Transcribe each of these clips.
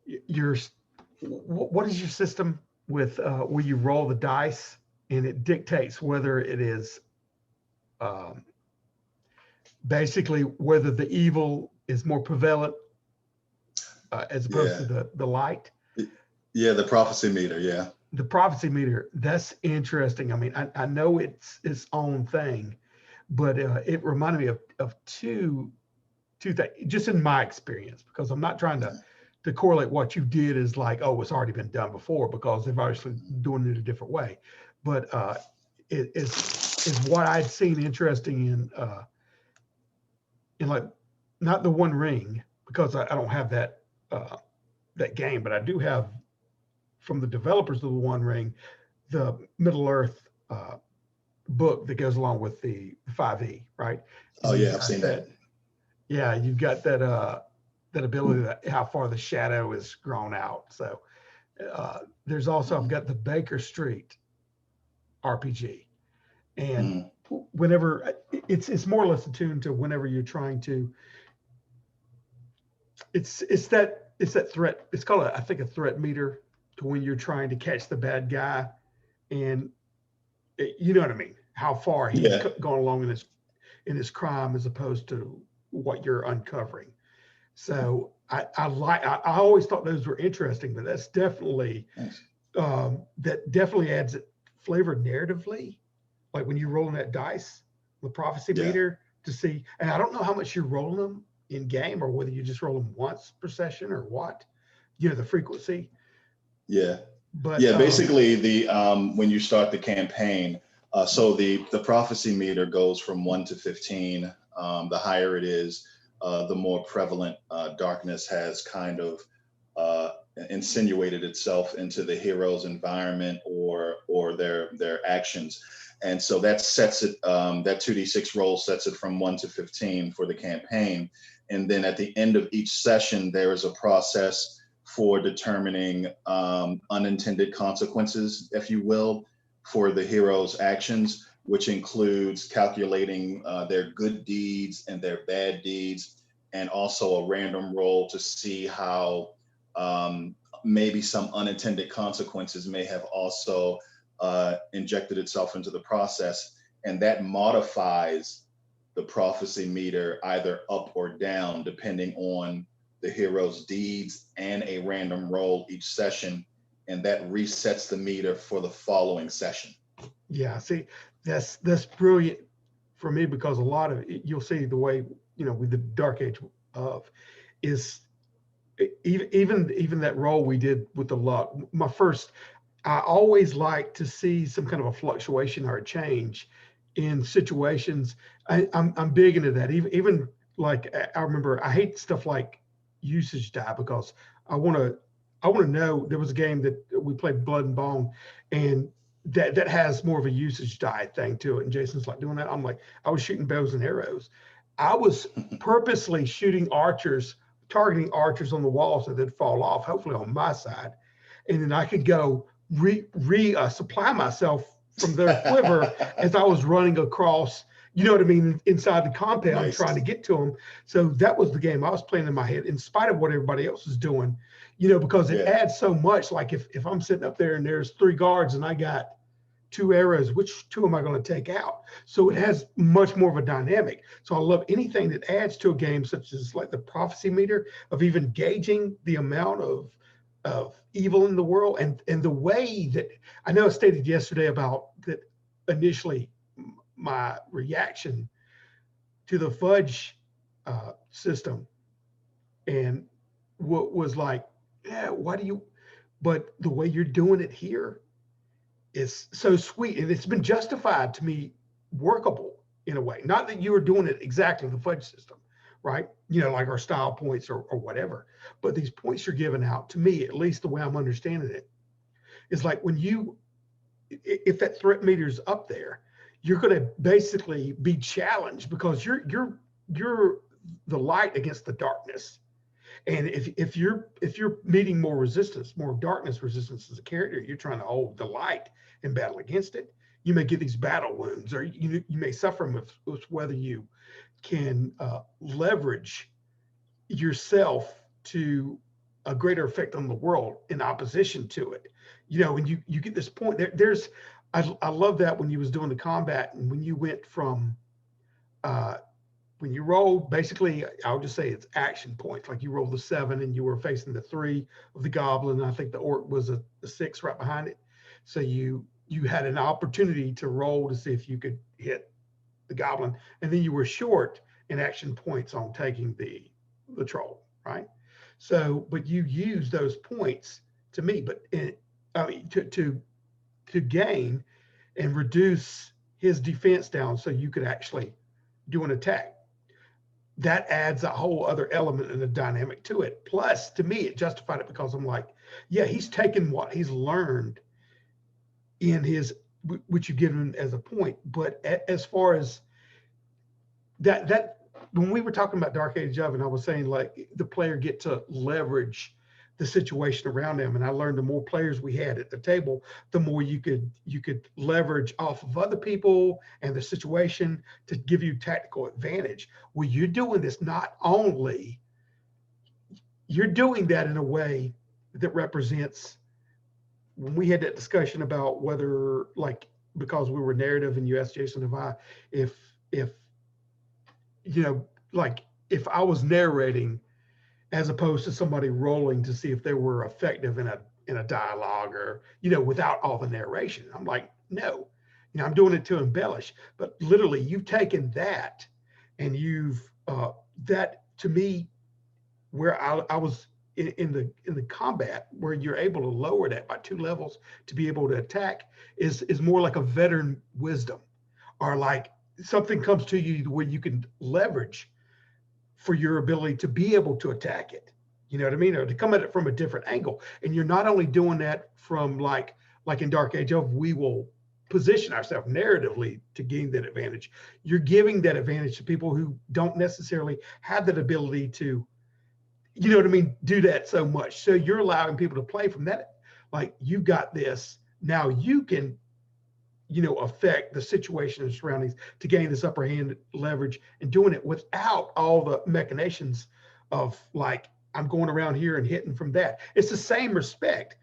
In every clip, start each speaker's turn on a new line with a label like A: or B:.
A: your what is your system with where you roll the dice and it dictates whether it is um, basically whether the evil is more prevalent as opposed to
B: Yeah.
A: the light.
B: Yeah, the prophecy meter. Yeah.
A: The prophecy meter, that's interesting. I mean, I know it's its own thing, but it reminded me of two things, just in my experience, because I'm not trying to correlate what you did as like, oh, it's already been done before, because they've obviously doing it a different way. But it is what I'd seen interesting in like not the One Ring, because I don't have that game, but I do have from the developers of the One Ring the Middle Earth book that goes along with the 5e, right?
B: Oh
A: And you've
B: yeah, I've
A: got
B: seen that.
A: that, yeah, you've got that ability, that how far the shadow is grown out. So there's also, I've got the Baker Street RPG, and
B: Mm,
A: whenever it's more or less attuned to whenever you're trying to, it's that threat. It's called I think a threat meter, to when you're trying to catch the bad guy, and you know what I mean, how far he's
B: yeah.
A: gone along in his crime as opposed to what you're uncovering. So I always thought those were interesting, but that's definitely
B: Nice.
A: that definitely adds flavor narratively. Like when you're rolling that dice, the prophecy
B: Yeah.
A: meter, to see, and I don't know how much you're rolling them in game, or whether you just roll them once per session or what, the frequency.
B: Yeah.
A: But
B: Yeah. Basically, the when you start the campaign, so the prophecy meter goes from 1 to 15. The higher it is, the more prevalent darkness has kind of insinuated itself into the hero's environment or their actions. And so that sets it, that 2d6 roll sets it from 1 to 15 for the campaign. And then at the end of each session, there is a process for determining unintended consequences, if you will, for the hero's actions, which includes calculating their good deeds and their bad deeds, and also a random roll to see how maybe some unintended consequences may have also injected itself into the process. And that modifies the prophecy meter either up or down, depending on the hero's deeds and a random roll each session. And that resets the meter for the following session.
A: yeah, see, that's brilliant for me, because a lot of it, you'll see the way, with the Dark Age of, is even that role we did with the luck. I always like to see some kind of a fluctuation or a change in situations. I'm big into that. Even like, I remember, I hate stuff like usage die, because I want to I want to know. There was a game that we played, Blood and Bone, and that has more of a usage die thing to it. And Jason's like doing that. I'm like, I was shooting bows and arrows. I was purposely shooting archers, targeting archers on the walls that they'd fall off, hopefully on my side, and then I could go supply myself from their quiver as I was running across. You know what I mean? Inside the compound,
B: Nice.
A: trying to get to them. So that was the game I was playing in my head, in spite of what everybody else is doing. Because it
B: Yeah.
A: adds so much. Like if I'm sitting up there and there's 3 guards and I got 2 arrows, which 2 am I going to take out? So it has much more of a dynamic. So I love anything that adds to a game, such as like the prophecy meter, of even gauging the amount of evil in the world, and the way that I know I stated yesterday about that. Initially, my reaction to the fudge system, and what was like, yeah, why do you? But the way you're doing it here is so sweet, and it's been justified to me, workable in a way. Not that you were doing it exactly the fudge system, right? Like our style points or whatever. But these points you're giving out, to me, at least the way I'm understanding it, is like when if that threat meter is up there, you're going to basically be challenged, because you're the light against the darkness. And if you're meeting more resistance, more darkness resistance as a character, you're trying to hold the light and battle against it. You may get these battle wounds, or you may suffer with whether you can leverage yourself to a greater effect on the world in opposition to it. You know, and you get this point I love that when you was doing the combat and when you went from when you roll, basically, I'll just say it's action points. Like you rolled the 7 and you were facing the 3 of the goblin. And I think the orc was a 6 right behind it. So you had an opportunity to roll to see if you could hit the goblin. And then you were short in action points on taking the troll, right? So, but you use those points to me, but to gain and reduce his defense down so you could actually do an attack. That adds a whole other element and a dynamic to it. Plus, to me, it justified it because I'm like, yeah, he's taken what he's learned in his, which you give him as a point. But as far as that when we were talking about Dark Age of, and I was saying like the player get to leverage the situation around them, and I learned the more players we had at the table, the more you could leverage off of other people and the situation to give you tactical advantage. Well, you're doing this not only, you're doing that in a way that represents, when we had that discussion about whether, like, because we were narrative and you asked Jason if you know, like if I was narrating as opposed to somebody rolling to see if they were effective in a dialogue or, you know, without all the narration. I'm like, no, you know, I'm doing it to embellish, but literally you've taken that and you've, that to me, where I was in the combat, where you're able to lower that by 2 levels to be able to attack is more like a veteran wisdom, or like something comes to you where you can leverage for your ability to be able to attack it. You know what I mean? Or to come at it from a different angle. And you're not only doing that from like in Dark Age of, we will position ourselves narratively to gain that advantage. You're giving that advantage to people who don't necessarily have that ability to, you know what I mean, do that so much. So you're allowing people to play from that. Like, you've got this, now you can, you know, affect the situation and surroundings to gain this upper hand leverage, and doing it without all the machinations of like, I'm going around here and hitting from that. It's the same respect.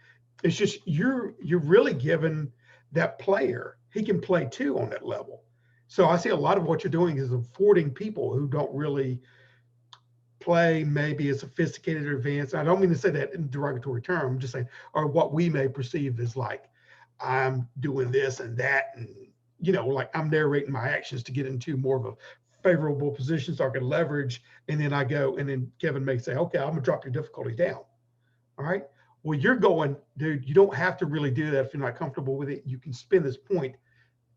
A: It's just you're really giving that player, he can play too on that level. So I see a lot of what you're doing is affording people who don't really play maybe as sophisticated or advanced. I don't mean to say that in a derogatory term. I'm just saying, or what we may perceive as like, I'm doing this and that, and, you know, like I'm narrating my actions to get into more of a favorable position so I can leverage. And then I go, and then Kevin may say, okay, I'm gonna drop your difficulty down. All right. Well, you're going, dude, you don't have to really do that if you're not comfortable with it. You can spend this point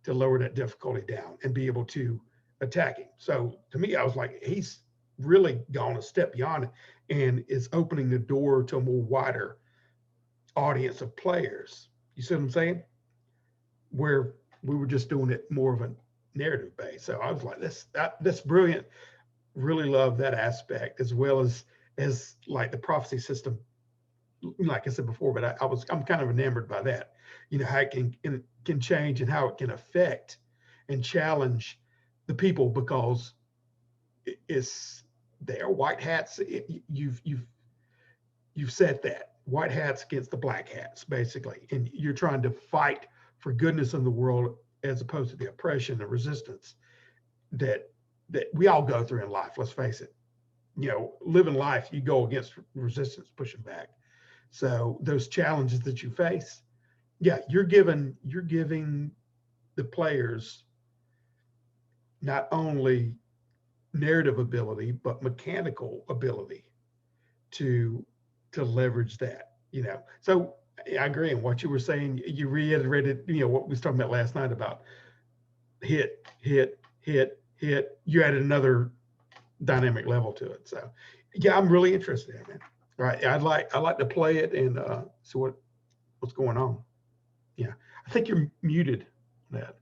A: to lower that difficulty down and be able to attack him. So to me, I was like, he's really gone a step beyond it and is opening the door to a more wider audience of players. You see what I'm saying? Where we were just doing it more of a narrative base. So I was like, that's brilliant. Really love that aspect, as well as like the prophecy system. Like I said before, but I'm kind of enamored by that. You know, how it can change and how it can affect and challenge the people, because they are white hats. You've said that. White hats against the black hats, basically. And you're trying to fight for goodness in the world, as opposed to the oppression and resistance that we all go through in life. Let's face it. You know, living life, you go against resistance, pushing back. So those challenges that you face, yeah, you're giving the players not only narrative ability, but mechanical ability to leverage that, you know. So I agree in what you were saying. You reiterated, you know, what we was talking about last night about hit. You added another dynamic level to it. So yeah, I'm really interested in it, man. All right. I'd like to play it and see what's going on. Yeah. I think you're muted, Ned.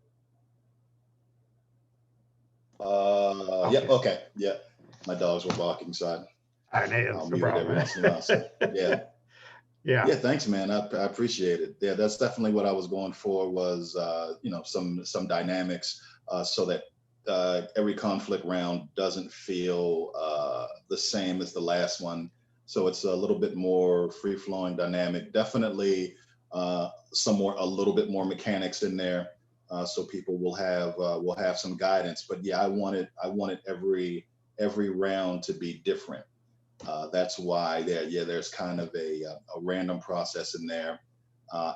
B: Yeah, okay. Yeah. My dogs were barking, so I'll mute it every once in a while. So, yeah. Yeah, thanks, man. I appreciate it. Yeah, that's definitely what I was going for, was you know, some dynamics, so that every conflict round doesn't feel the same as the last one. So it's a little bit more free flowing, dynamic. Definitely a little bit more mechanics in there, so people will have some guidance. But yeah, I wanted every round to be different. That's why there's kind of a random process in there,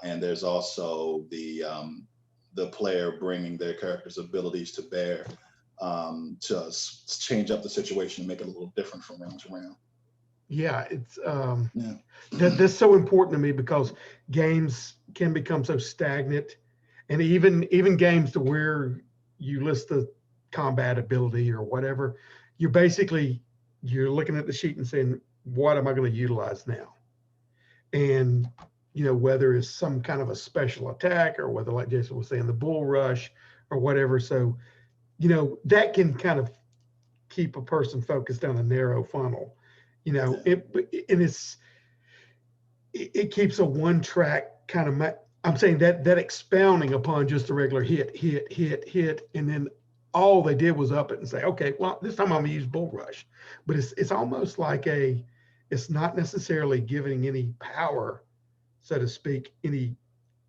B: and there's also the player bringing their character's abilities to bear, change up the situation and make it a little different from round to round.
A: Yeah, it's
B: Yeah.
A: that's so important to me because games can become so stagnant, and even games to where you list the combat ability or whatever, you're looking at the sheet and saying, what am I going to utilize now? And whether it's some kind of a special attack or whether, like Jason was saying, the bull rush or whatever. So that can kind of keep a person focused down a narrow funnel. It keeps a one track kind of. I'm saying that expounding upon just the regular hit, and then all they did was up it and say, okay, well, this time I'm gonna use bull rush. But it's almost like it's not necessarily giving any power, so to speak, any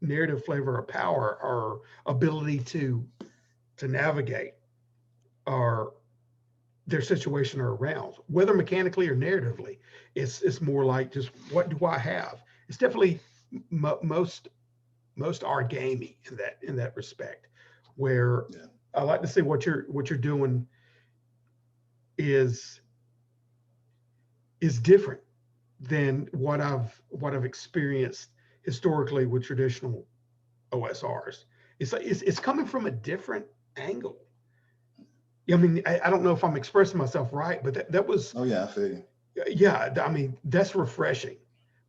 A: narrative flavor or power or ability to navigate or their situation or rounds, whether mechanically or narratively. It's more like just, what do I have? It's definitely most are gamey in that respect, where I like to see what you're doing is different than what I've experienced historically with traditional OSRs. It's coming from a different angle. I mean, I don't know if I'm expressing myself right, but that was.
B: Oh yeah, I feel you.
A: Yeah, I mean, that's refreshing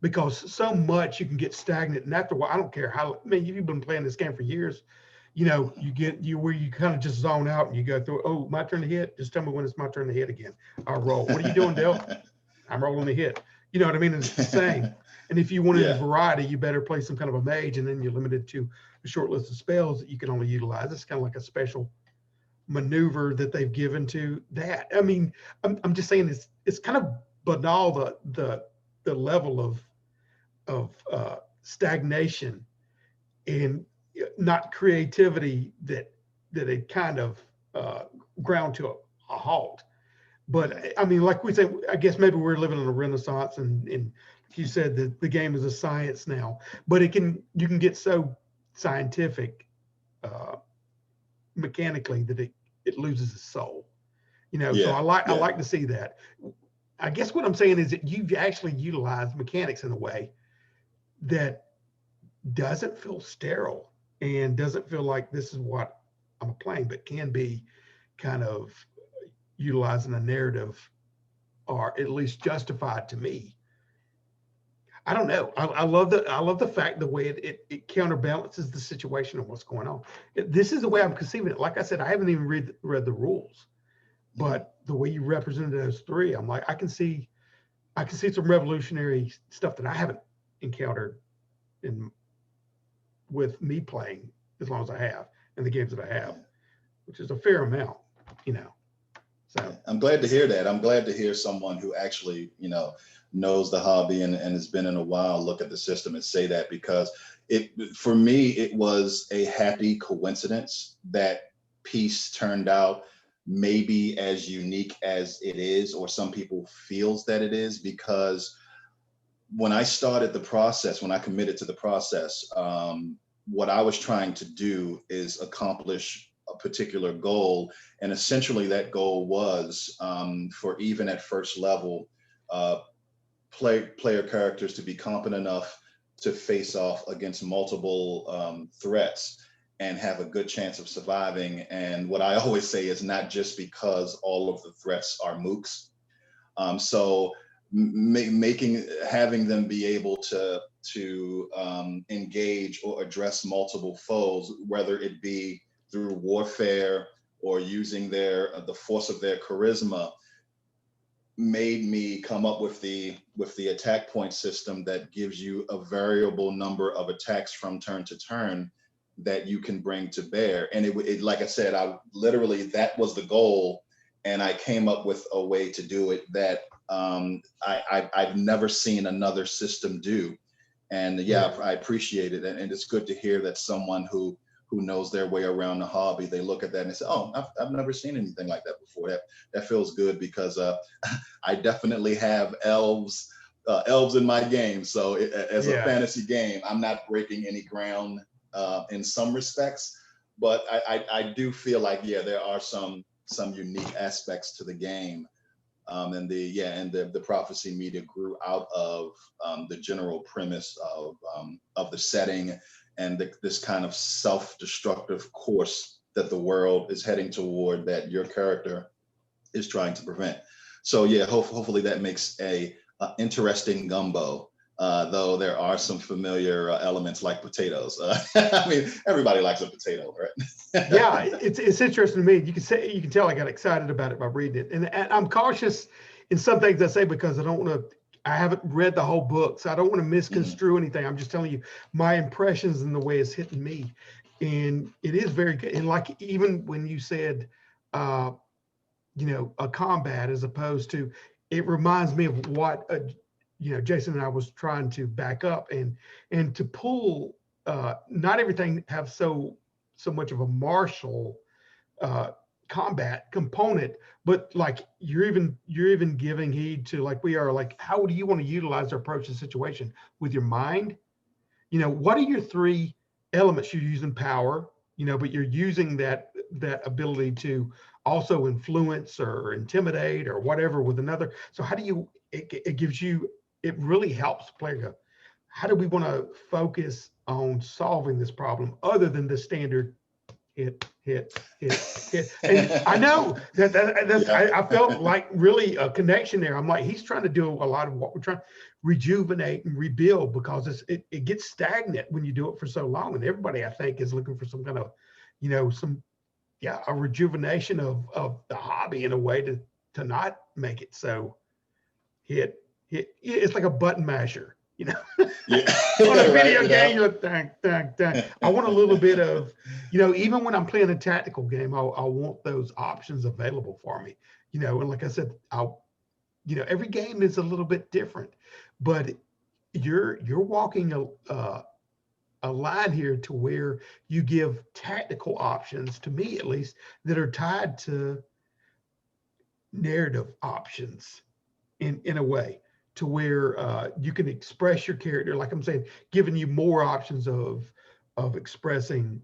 A: because so much you can get stagnant, and after a while, I don't care how. I mean, you've been playing this game for years. You get where you kind of just zone out and you go through. Oh, my turn to hit. Just tell me when it's my turn to hit again. I'll roll. What are you doing, Dale? I'm rolling the hit. You know what I mean? It's the same. And if you wanted a variety, you better play some kind of a mage, and then you're limited to a short list of spells that you can only utilize. It's kind of like a special maneuver that they've given to that. I mean, I'm just saying it's kind of banal, the level of stagnation and not creativity that it kind of ground to a halt. But I mean, like we say, I guess maybe we're living in a renaissance, and you said that the game is a science now, but you can get so scientific mechanically that it loses its soul. So I like to see that. I guess what I'm saying is that you've actually utilized mechanics in a way that doesn't feel sterile and doesn't feel like this is what I'm playing, but can be kind of utilizing a narrative, or at least justified to me. I don't know. I love the fact, the way it counterbalances the situation and what's going on. This is the way I'm conceiving it. Like I said, I haven't even read the rules, but the way you represented those three, I'm like, I can see some revolutionary stuff that I haven't encountered with me playing as long as I have in the games that I have, which is a fair amount, So
B: I'm glad to hear that. I'm glad to hear someone who actually, knows the hobby and has been in a while look at the system and say that, because for me, it was a happy coincidence that piece turned out maybe as unique as it is, or some people feels that it is, because when I started the process, when I committed to the process, what I was trying to do is accomplish a particular goal. And essentially that goal was, for even at first level, player characters to be competent enough to face off against multiple threats and have a good chance of surviving. And what I always say is, not just because all of the threats are mooks. So having them be able to engage or address multiple foes, whether it be through warfare or using the force of their charisma, made me come up with the attack point system that gives you a variable number of attacks from turn to turn that you can bring to bear. And it like I said, that was the goal. and I came up with a way to do it that I've never seen another system do. And yeah, I appreciate it. And it's good to hear that someone who knows their way around the hobby, they look at that and they say, oh, I've never seen anything like that before. That feels good, because I definitely have elves in my game. So as a fantasy game, I'm not breaking any ground in some respects, but I do feel like, yeah, there are some unique aspects to the game. And the prophecy media grew out of the general premise of the setting and this kind of self-destructive course that the world is heading toward, that your character is trying to prevent. So yeah, hopefully that makes a interesting gumbo. Though there are some familiar elements like potatoes. I mean, everybody likes a potato, right?
A: Yeah, it's interesting to me. You can tell I got excited about it by reading it, and I'm cautious in some things I say because I haven't read the whole book, so I don't want to misconstrue anything. I'm just telling you my impressions and the way it's hitting me, and it is very good. And like even when you said, a combat as opposed to, it reminds me of what Jason and I was trying to back up and to pull. Not everything have so much of a martial combat component, but like you're even giving heed to, like we are, like how do you want to utilize or approach the situation with your mind? What are your three elements? You're using power, but you're using that ability to also influence or intimidate or whatever with another. So how do you, it gives you, it really helps player go, how do we want to focus on solving this problem other than the standard hit. And I know that's I felt like really a connection there. I'm like, he's trying to do a lot of what we're trying to rejuvenate and rebuild, because it gets stagnant when you do it for so long. And everybody, I think, is looking for some kind of, a rejuvenation of the hobby in a way to not make it so hit. It's like a button masher.
B: Yeah.
A: On a video game, you're dang. I want a little bit of, even when I'm playing a tactical game, I want those options available for me. And like I said, every game is a little bit different, but you're walking a line here to where you give tactical options, to me at least, that are tied to narrative options in a way, to where you can express your character, like I'm saying, giving you more options of expressing,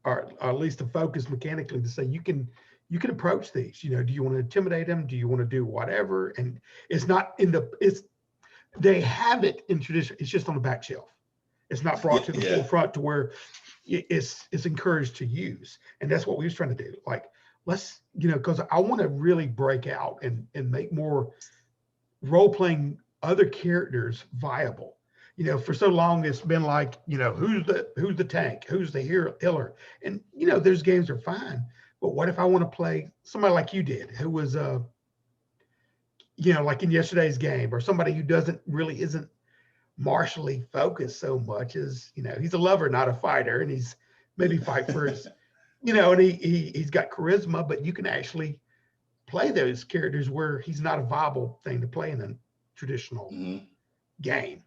A: or at least to focus mechanically to say you can approach these. Do you want to intimidate them? Do you want to do whatever? And it's not they have it in tradition. It's just on the back shelf. It's not brought to the forefront to where it's encouraged to use. And that's what we was trying to do. Like, let's, because I want to really break out and make more role-playing other characters viable. For so long it's been like, who's the tank, who's the healer, and there's games are fine, but what if I want to play somebody like you did, who was like in yesterday's game, or somebody who isn't martially focused so much as, he's a lover, not a fighter, and he's maybe fight for his, and he's got charisma, but you can actually play those characters where he's not a viable thing to play in a traditional game.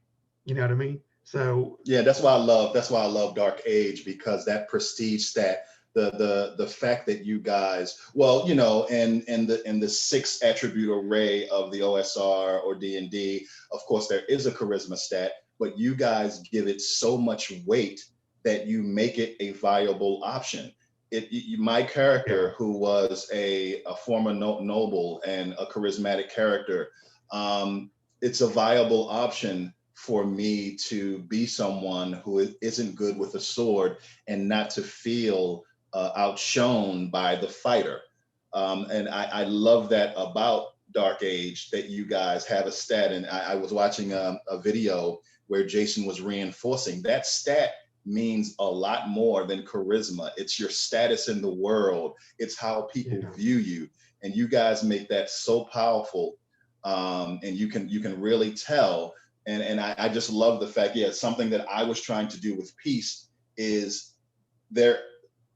A: You know what I mean? So
B: yeah, that's why I love Dark Age, because that prestige stat, the fact that you guys, well, in the 6 attribute array of the OSR or D&D, of course there is a charisma stat, but you guys give it so much weight that you make it a viable option. My character, who was a former noble and a charismatic character, it's a viable option for me to be someone who isn't good with a sword and not to feel outshone by the fighter. And I love that about Dark Age, that you guys have a stat. And I was watching a video where Jason was reinforcing that stat means a lot more than charisma. It's your status in the world. It's how people view you. And you guys make that so powerful. And you can really tell. And I just love the fact, something that I was trying to do with Peace is,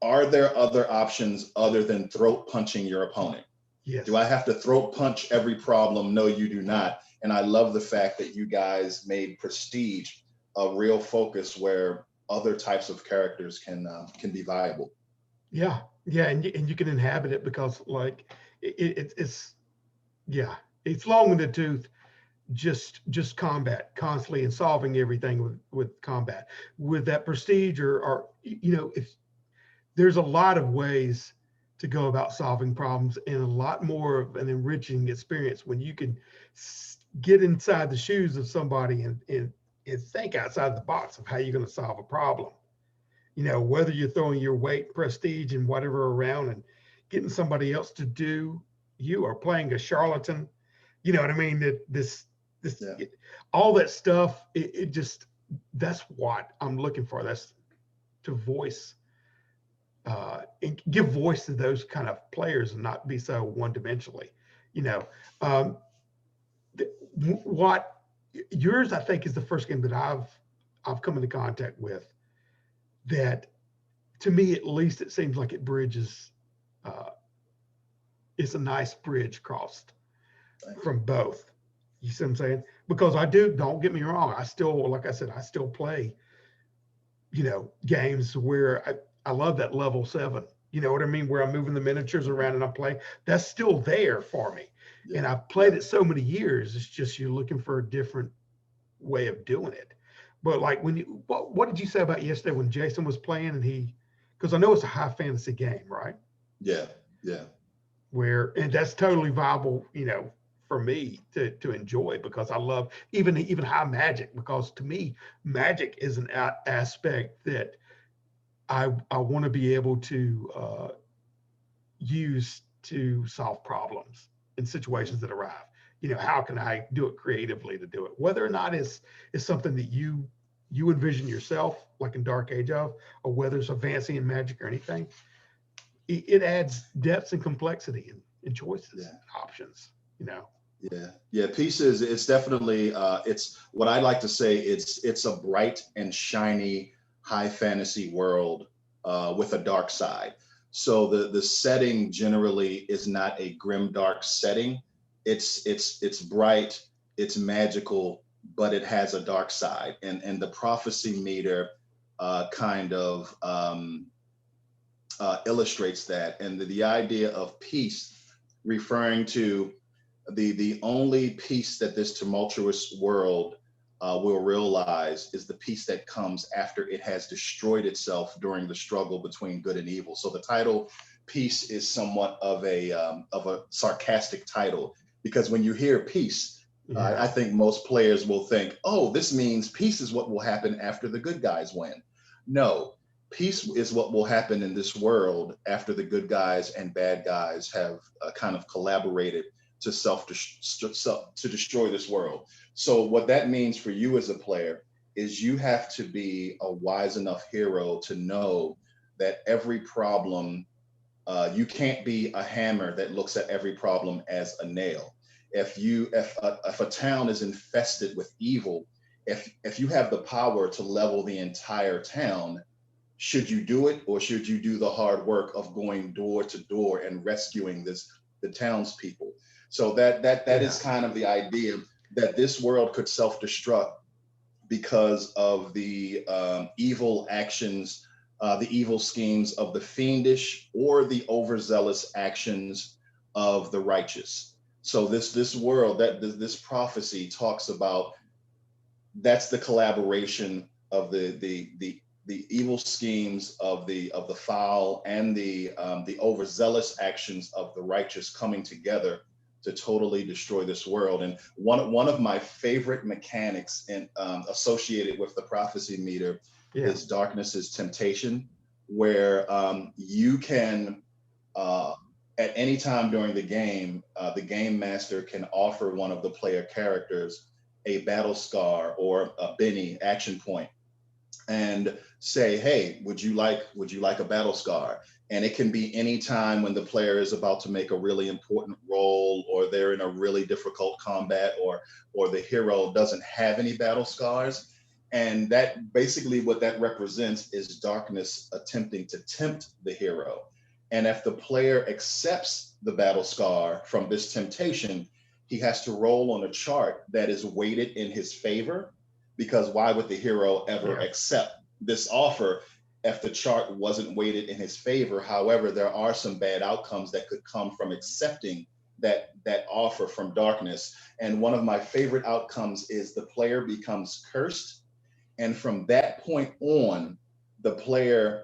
B: are there other options other than throat punching your opponent?
A: Yes.
B: Do I have to throat punch every problem? No, you do not. And I love the fact that you guys made prestige a real focus where other types of characters can be viable.
A: Yeah. Yeah. And you can inhabit it because like it's yeah, it's long in the tooth, just combat constantly and solving everything with combat. With that prestige or you know, if there's a lot of ways to go about solving problems and a lot more of an enriching experience when you can get inside the shoes of somebody and think outside the box of how you're going to solve a problem. You know, whether you're throwing your weight, prestige, and whatever around and getting somebody else to do you or playing a charlatan, you know what I mean? That this
B: Yeah.
A: all that stuff, it just that's what I'm looking for. That's to voice and give voice to those kind of players and not be so one dimensionally. You know, um, what yours I think is the first game that I've come into contact with that to me at least it seems like it bridges. Uh, it's a nice bridge crossed
B: Thank you.
A: from both. You see what I'm saying? Because I do. Don't get me wrong. I still, like I said, I still play. You know, games where I love that level 7. You know what I mean? Where I'm moving the miniatures around and I'm playing. That's still there for me.
B: Yeah.
A: And I've played it so many years. It's just you're looking for a different way of doing it. But like when you, what did you say about yesterday when Jason was playing and he, because I know it's a high fantasy game, right?
B: Yeah. Yeah.
A: Where and that's totally viable, you know, for me to enjoy because I love even high magic because to me magic is an aspect that I want to be able to use to solve problems in situations that arrive. You know, how can I do it creatively to do it? Whether or not it's something that you envision yourself, like in Dark Age of, or whether it's advancing in magic or anything, it adds depth and complexity and choices
B: Yeah.
A: and options. You know.
B: Yeah, yeah. Pieces. It's definitely. It's what I like to say. It's a bright and shiny high fantasy world with a dark side. So the setting generally is not a grim dark setting. It's bright. It's magical, but it has a dark side. And the prophecy meter kind of illustrates that. And the idea of peace, referring to the only peace that this tumultuous world will realize is the peace that comes after it has destroyed itself during the struggle between good and evil. So the title "Peace" is somewhat of a sarcastic title because when you hear peace, I
A: Yeah.
B: think most players will think, "Oh, this means peace is what will happen after the good guys win." No, peace is what will happen in this world after the good guys and bad guys have kind of collaborated to to destroy this world. So what that means for you as a player is you have to be a wise enough hero to know that every problem you can't be a hammer that looks at every problem as a nail. If a town is infested with evil, if you have the power to level the entire town, should you do it or should you do the hard work of going door to door and rescuing the townspeople? So that is
A: Yeah.
B: kind of the idea that this world could self-destruct because of the evil actions, the evil schemes of the fiendish or the overzealous actions of the righteous. So this world this prophecy talks about that's the collaboration of the evil schemes of the foul and the overzealous actions of the righteous coming together to totally destroy this world. And one of my favorite mechanics in associated with the prophecy meter
A: Yeah.
B: is darkness's temptation, where you can uh, at any time during the game master can offer one of the player characters a battle scar or a Benny action point and say, hey, would you like a battle scar? And it can be any time when the player is about to make a really important roll or they're in a really difficult combat or the hero doesn't have any battle scars. And that basically what that represents is darkness attempting to tempt the hero. And if the player accepts the battle scar from this temptation, he has to roll on a chart that is weighted in his favor, because why would the hero ever
A: Yeah.
B: accept this offer if the chart wasn't weighted in his favor? However, there are some bad outcomes that could come from accepting that offer from darkness. And one of my favorite outcomes is the player becomes cursed. And from that point on, the player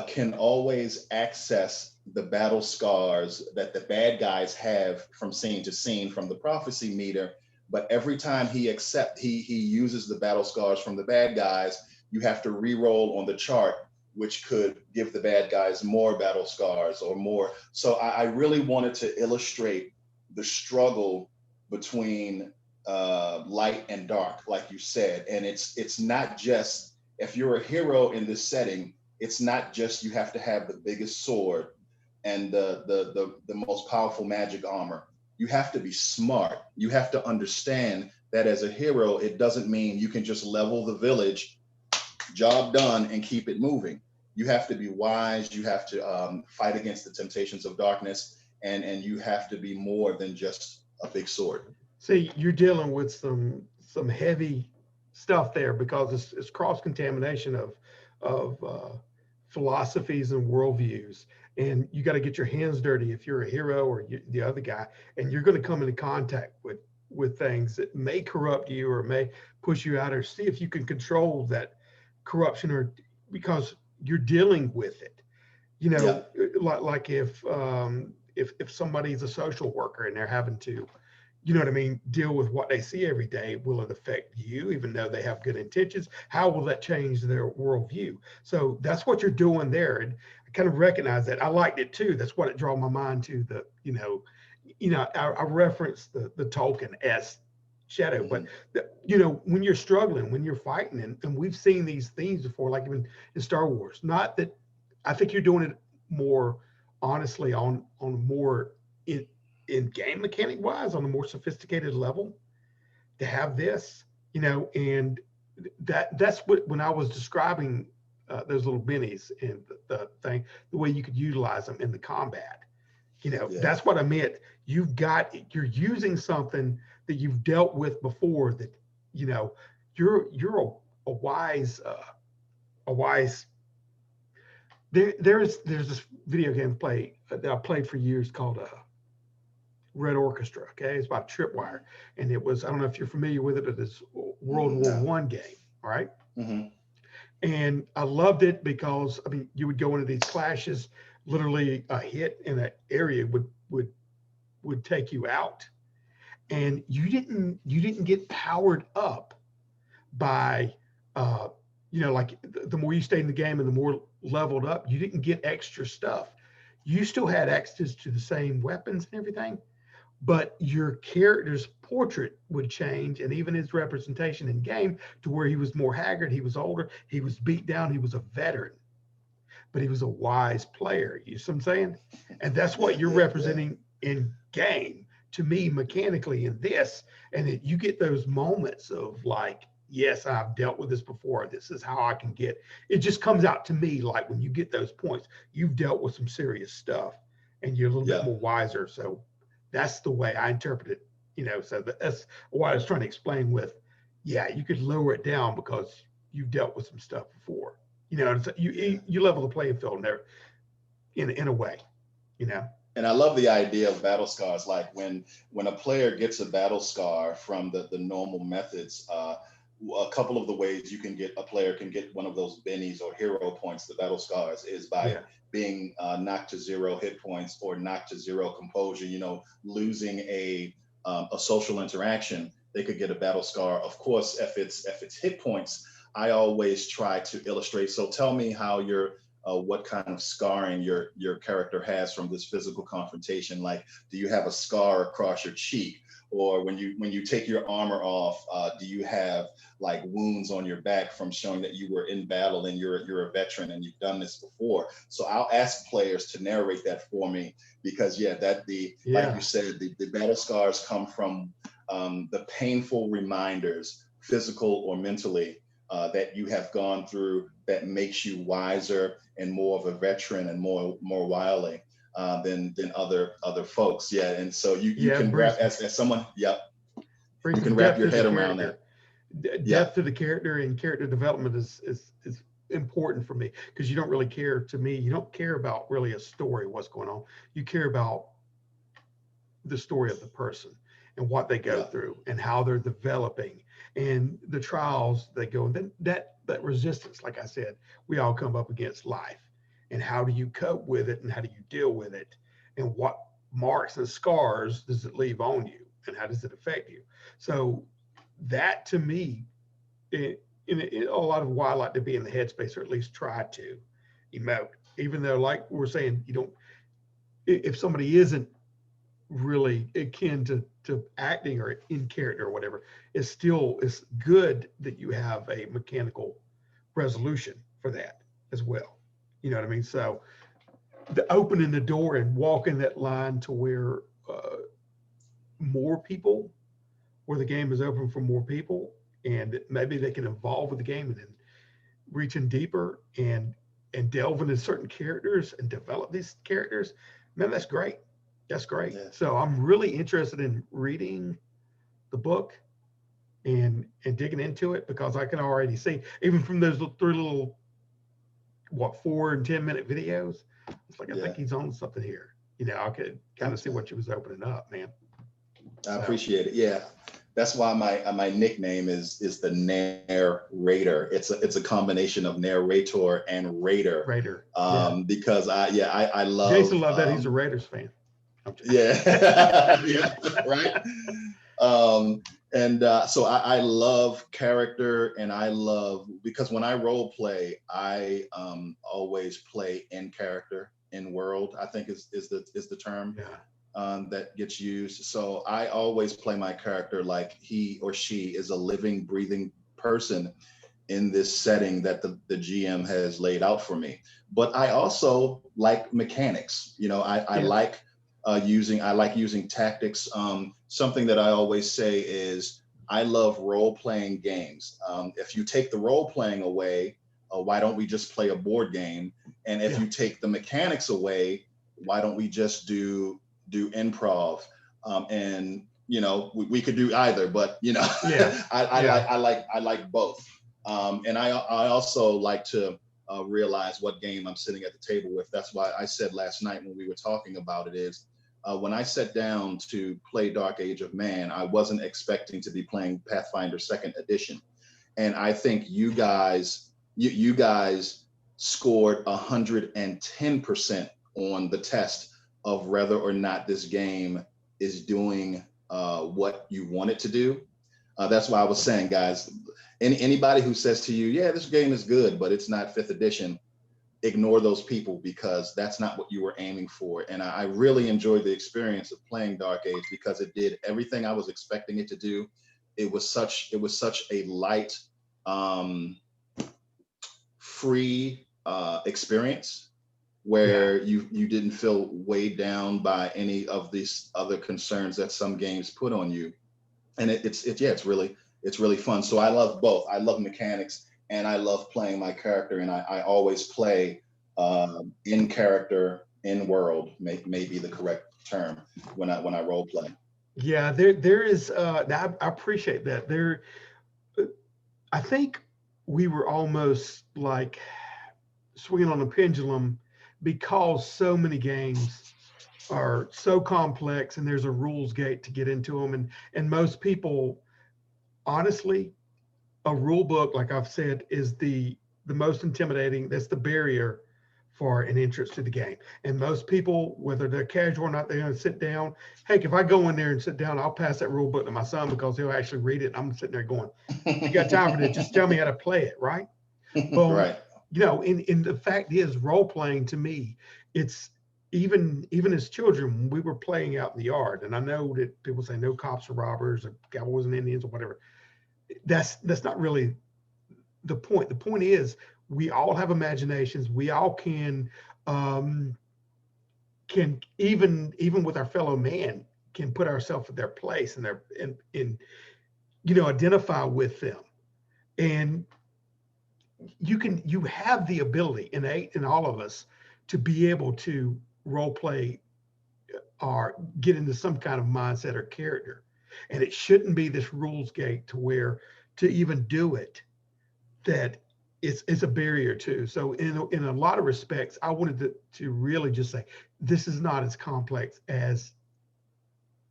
B: can always access the battle scars that the bad guys have from scene to scene from the prophecy meter. But every time he uses the battle scars from the bad guys, you have to re-roll on the chart, which could give the bad guys more battle scars or more. So I really wanted to illustrate the struggle between light and dark, like you said. And it's not just, if you're a hero in this setting, it's not just you have to have the biggest sword and the most powerful magic armor. You have to be smart. You have to understand that as a hero, it doesn't mean you can just level the village, job done, and keep it moving. You have to be wise. You have to fight against the temptations of darkness, and you have to be more than just a big sword.
A: See, you're dealing with some heavy stuff there, because it's cross contamination of philosophies and worldviews, and you got to get your hands dirty if you're a hero or the other guy, and you're going to come into contact with things that may corrupt you or may push you out, or see if you can control that corruption, or because you're dealing with it. You
B: Yeah,
A: know, like if somebody's a social worker and they're having to, you know what I mean, deal with what they see every day, will it affect you even though they have good intentions? How will that change their worldview? So that's what you're doing there. And I kind of recognize that. I liked it too. That's what it drew my mind to the, I referenced the Tolkien S shadow, but
B: mm-hmm.
A: when you're struggling, when you're fighting, and we've seen these themes before, like even in Star Wars, not that I think you're doing it more honestly on more in game mechanic wise, on a more sophisticated level, to have this, and that's what, when I was describing those little bennies and the thing, the way you could utilize them in the combat,
B: Yeah,
A: that's what I meant. You're using something that you've dealt with before, that, you're a wise, a wise, there's this video game that I played for years called Red Orchestra. Okay, it's about tripwire, and it was, I don't know if you're familiar with it, but it's World War
B: no.
A: One game. All right,
B: Mm-hmm.
A: and I loved it because, I mean, you would go into these clashes. Literally, a hit in an area would take you out, and you didn't get powered up by like the more you stayed in the game and the more leveled up, you didn't get extra stuff. You still had access to the same weapons and everything, but your character's portrait would change, and even his representation in game, to where he was more haggard, he was older, he was beat down, he was a veteran, but he was a wise player. You see what I'm saying? And that's
B: Yeah,
A: what you're
B: yeah, yeah.
A: representing in game to me mechanically in this. And that you get those moments of like, yes, I've dealt with this before. This is how I can get it. Just comes out to me like when you get those points, you've dealt with some serious stuff and you're a little bit
B: Yeah.
A: more wiser. So that's the way I interpret it. So that's what I was trying to explain with, yeah, you could lower it down because you've dealt with some stuff before.
B: Yeah.
A: You level the playing field there in a way, you know.
B: And I love the idea of battle scars. Like when a player gets a battle scar from the normal methods, a couple of the ways you can get a player can get one of those bennies or hero points, the battle scars, is by
A: Yeah,
B: being knocked to 0 hit points or knocked to 0 composure. Losing a social interaction, they could get a battle scar. Of course, if it's hit points, I always try to illustrate. So tell me how what kind of scarring your character has from this physical confrontation. Like, do you have a scar across your cheek, or when you take your armor off, do you have like wounds on your back from showing that you were in battle and you're a veteran and you've done this before? So I'll ask players to narrate that for me, because like you
A: yeah,
B: said, the battle scars come from the painful reminders, physical or mentally, that you have gone through that makes you wiser and more of a veteran and more wily than other folks. Yeah, and so you
A: Yeah,
B: can wrap as someone. Yep,
A: bring
B: you
A: some
B: can wrap
A: depth
B: your
A: to the
B: head around
A: character.
B: that. Yeah,
A: Depth to the character and character development is important for me, because you don't really care, to me, you don't care about really a story, what's going on. You care about the story of the person and what they go
B: yeah,
A: through and how they're developing and the trials they go. And then that resistance, like I said, we all come up against life, and how do you cope with it and how do you deal with it, and what marks and scars does it leave on you and how does it affect you. So that, to me, in a lot of why I like to be in the headspace, or at least try to emote, even though, like we're saying, you don't, if somebody isn't really akin to acting or in character or whatever, it's good that you have a mechanical resolution for that as well. You know what I mean? So the opening the door and walking that line to where more people, where the game is open for more people, and maybe they can evolve with the game and then reaching deeper and delve into certain characters and develop these characters. Man, that's great. That's great.
B: yeah.
A: So I'm really interested in reading the book and digging into it, because I can already see, even from those three little, what, 4 and 10 minute videos, it's like, I
B: Yeah.
A: think he's on something here. You know, I could kind of see what you was opening up, man.
B: I
A: So
B: appreciate it. Yeah, that's why my nickname is the narrator. It's a combination of narrator and raider.
A: Raider, yeah.
B: Because I love
A: Jason loved that. He's a Raiders fan.
B: yeah yeah right. And so I love character, and I love, because when I role play, I always play in character, in world, I think is the term
A: Yeah.
B: that gets used. So I always play my character like he or she is a living, breathing person in this setting that the GM has laid out for me. But I also like mechanics. You know, I
A: Yeah.
B: like using tactics. Something that I always say is I love role playing games. If you take the role playing away, why don't we just play a board game? And if
A: Yeah.
B: you take the mechanics away, why don't we just do improv? And you know, we could do either, but you know,
A: Yeah.
B: I like both. And I also like to realize what game I'm sitting at the table with. That's why I said last night when we were talking about it is when I sat down to play Dark Age of Man, I wasn't expecting to be playing Pathfinder Second Edition, and I think you guys scored 110% on the test of whether or not this game is doing what you want it to do. That's why I was saying, guys, anybody who says to you, yeah, this game is good, but it's not fifth edition, ignore those people, because that's not what you were aiming for. And I really enjoyed the experience of playing Dark Age because it did everything I was expecting it to do. It was such a light, free experience where you didn't feel weighed down by any of these other concerns that some games put on you. And it's really fun. So I love both. I love mechanics and I love playing my character, and I always play in character, in world, may be the correct term when I role play.
A: Yeah, there is I appreciate that. I think we were almost like swinging on a pendulum, because so many games are so complex and there's a rules gate to get into them, and most people, honestly, a rule book, like I've said, is the most intimidating. That's the barrier for an entrance to the game. And most people, whether they're casual or not, they're going to sit down. Heck, if I go in there and sit down, I'll pass that rule book to my son, because he'll actually read it. I'm sitting there going, "You got time for this? Just tell me how to play it, right?" Well,
B: Right.
A: you know, in the fact is, role playing to me, it's even as children, when we were playing out in the yard, and I know that people say no cops or robbers or cowboys and Indians or whatever. That's not really the point. The point is, we all have imaginations. We all um, can even with our fellow man, can put ourselves in their place and their and you know, identify with them. And you have the ability innate in all of us to be able to role play or get into some kind of mindset or character. And it shouldn't be this rules gate to where to even do it, that it's a barrier too. So in a lot of respects, I wanted to really just say, this is not as complex as,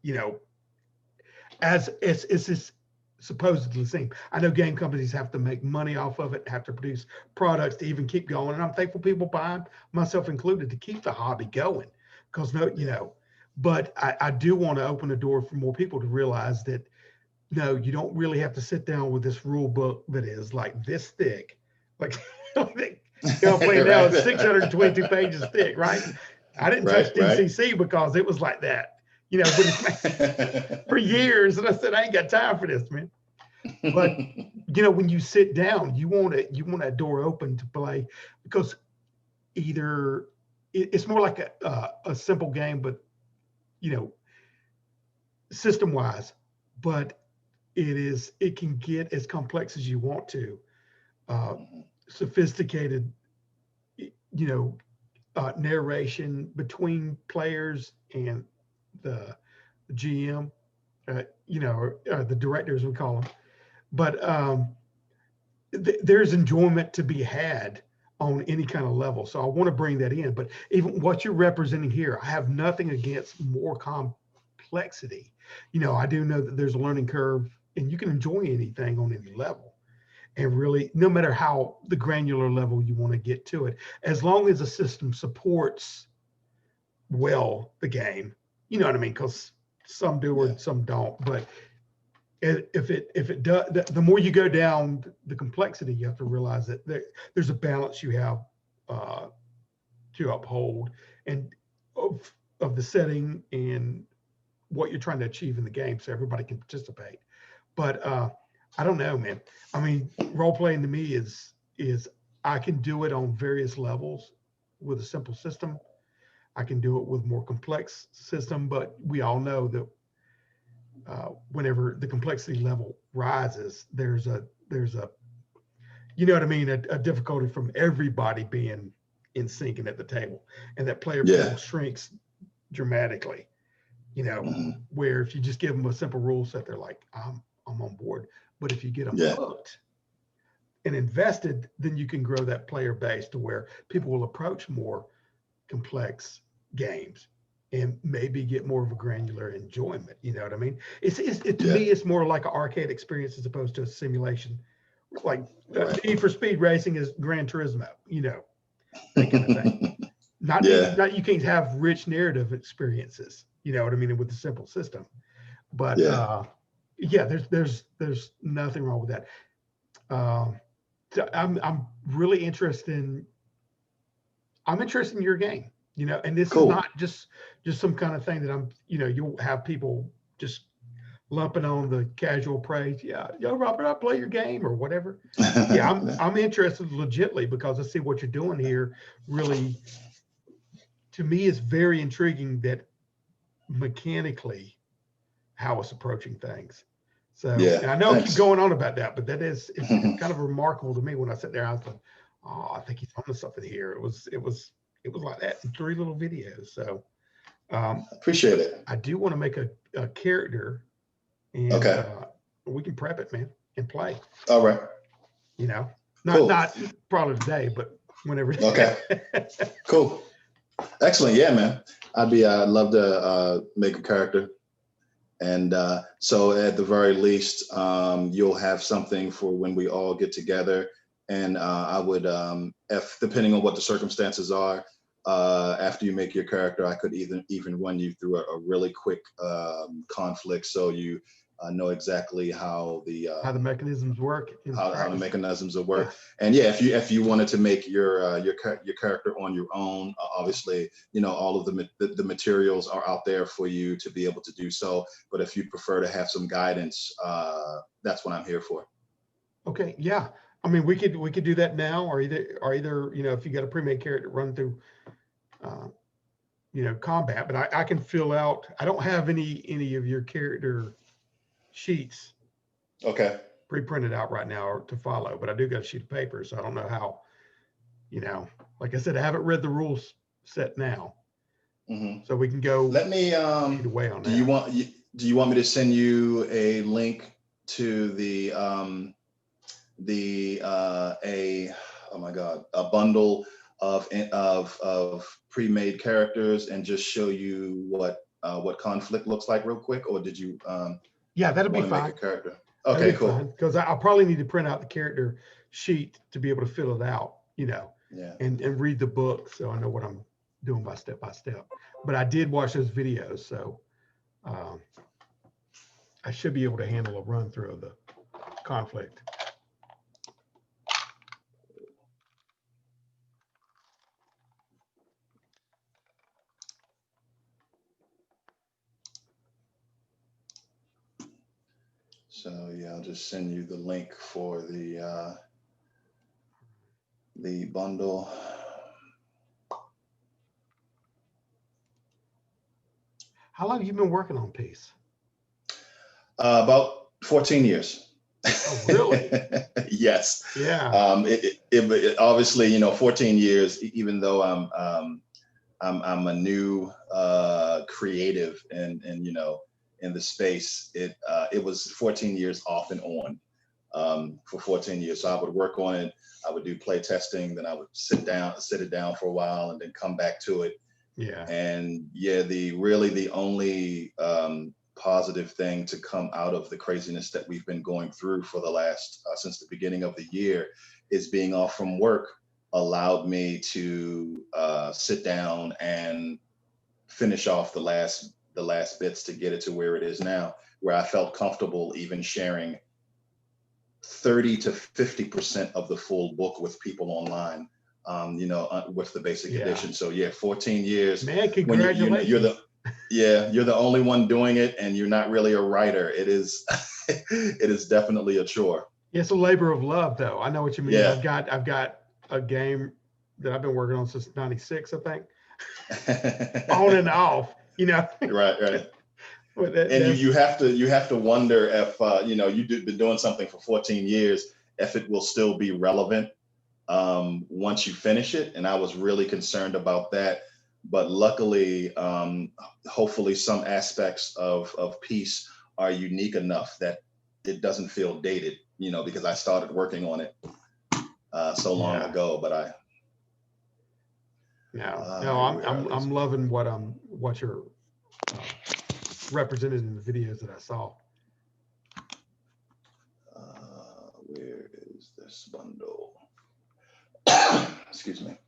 A: you know, as it's supposedly seem. I know game companies have to make money off of it, have to produce products to even keep going. And I'm thankful people buying, myself included, to keep the hobby going. Because but I do want to open the door for more people to realize that no, you don't really have to sit down with this rule book that is like this thick. Like, playing now, it's 622 pages thick, right? I didn't touch
B: Right.
A: DCC because it was like that, but it's for years. And I said, I ain't got time for this, man. But when you sit down, you want that door open to play, because either it's more like a simple game, but system wise, but it can get as complex as you want to, sophisticated, narration between players and the GM, or the director, as we call them. But there's enjoyment to be had on any kind of level. So I want to bring that in. But even what you're representing here, I have nothing against more complexity. I do know that there's a learning curve, and you can enjoy anything on any level. And really, no matter how the granular level you want to get to it, as long as the system supports well the game, you know what I mean? Because some do and some don't. But if it does, the more you go down the complexity, you have to realize that there's a balance you have to uphold, and of the setting and what you're trying to achieve in the game, so everybody can participate. But I don't know, man. I mean, role playing to me is I can do it on various levels with a simple system. I can do it with more complex system, but we all know that whenever the complexity level rises, there's a you know what I mean, a difficulty from everybody being in sync and at the table, and that player pool shrinks dramatically. Where if you just give them a simple rule set, they're like, I'm on board. But if you get them hooked and invested, then you can grow that player base to where people will approach more complex games and maybe get more of a granular enjoyment. You know what I mean? To me, it's more like an arcade experience as opposed to a simulation. Like Need for Speed Racing is Gran Turismo, that kind of thing. Not you can't have rich narrative experiences, you know what I mean, with the simple system. But there's nothing wrong with that. So I'm really interested in your game, and this is not just some kind of thing that you'll have people just lumping on the casual praise. Yeah, Robert, I play your game or whatever. I'm interested legitimately, because I see what you're doing here. Really, to me, is very intriguing that mechanically how it's approaching things. So and I know I keep going on about that, but it's kind of remarkable to me. When I sit there, I was like, oh, I think he's onto something here. It was like that in 3 little videos. So
B: appreciate it.
A: I do want to make a character, and we can prep it, man, and play.
B: All right.
A: Not probably today, but whenever.
B: Okay. Cool. Excellent. Yeah, man. I'd love to make a character. And so at the very least, you'll have something for when we all get together. And I would, depending on what the circumstances are, after you make your character, I could even run you through a really quick conflict, so you know exactly how the
A: mechanisms work,
B: how the mechanisms will work. And if you wanted to make your character on your own, obviously all of the materials are out there for you to be able to do so. But if you prefer to have some guidance, that's what I'm here for.
A: Okay, yeah. I mean, we could do that now, or either if you got a pre-made character, run through combat. But I can fill out. I don't have any of your character sheets.
B: Okay.
A: pre-printed out right now to follow, but I do got a sheet of paper, so I don't know how, like I said, I haven't read the rules set now, so we can go
B: Let me.
A: either way on
B: Do
A: that.
B: you want me to send you a link to a oh my god, a bundle of pre-made characters and just show you what conflict looks like real quick, or did you
A: Yeah, that'll be
B: want to make a
A: fine.
B: character?
A: That'll
B: Okay,
A: be fine,
B: cool.
A: because I'll probably need to print out the character sheet to be able to fill it out,
B: Yeah.
A: and read the book, so I know what I'm doing by step. But I did watch those videos, so I should be able to handle a run through of the conflict.
B: So yeah, I'll just send you the link for the bundle.
A: How long have you been working on Peace?
B: About 14 years.
A: Oh, really?
B: Yes.
A: Yeah.
B: It obviously, 14 years, even though I'm a new creative and in the space, it was 14 years off and on for 14 years. So I would work on it. I would do play testing, then I would sit it down for a while, and then come back to it.
A: Yeah.
B: And yeah, the only positive thing to come out of the craziness that we've been going through for the last since the beginning of the year is being off from work allowed me to sit down and finish off the last bits to get it to where it is now, where I felt comfortable even sharing 30 to 50% of the full book with people online, with the basic edition. So yeah, 14 years.
A: Man,
B: When
A: congratulations.
B: you're the only one doing it, and you're not really a writer. It is, it is definitely a chore.
A: It's a labor of love, though. I know what you mean.
B: Yeah.
A: I've got a game that I've been working on since '96, I think, on and off.
B: Right.
A: But
B: And you have to wonder if you've been doing something for 14 years, if it will still be relevant once you finish it. And I was really concerned about that. But luckily, hopefully some aspects of Peace are unique enough that it doesn't feel dated, because I started working on it so long ago. But
A: I'm loving what you're represented in the videos that I saw.
B: Where is this bundle? Excuse me.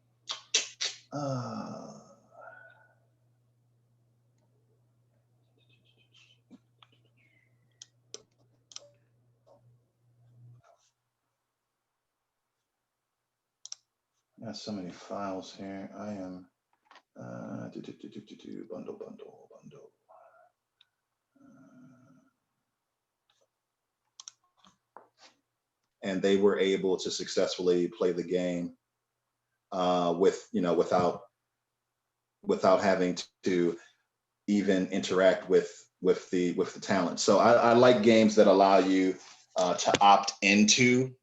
B: Got so many files here. I am bundle. And they were able to successfully play the game without having to even interact with the talent. So I like games that allow you to opt into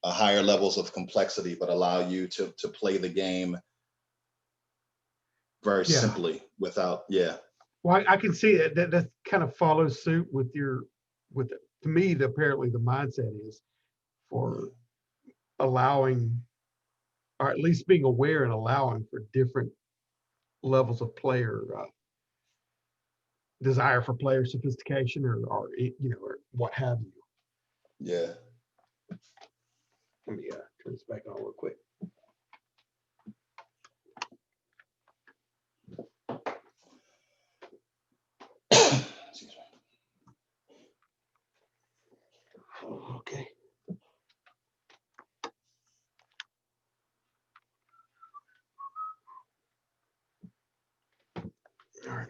B: higher levels of complexity, but allow you to play the game very simply without.
A: Well, I can see that kind of follows suit with to me, apparently the mindset is for allowing, or at least being aware and allowing for different levels of player desire for player sophistication or what have you.
B: Yeah.
A: Let me turn this back on real quick. Okay. All right.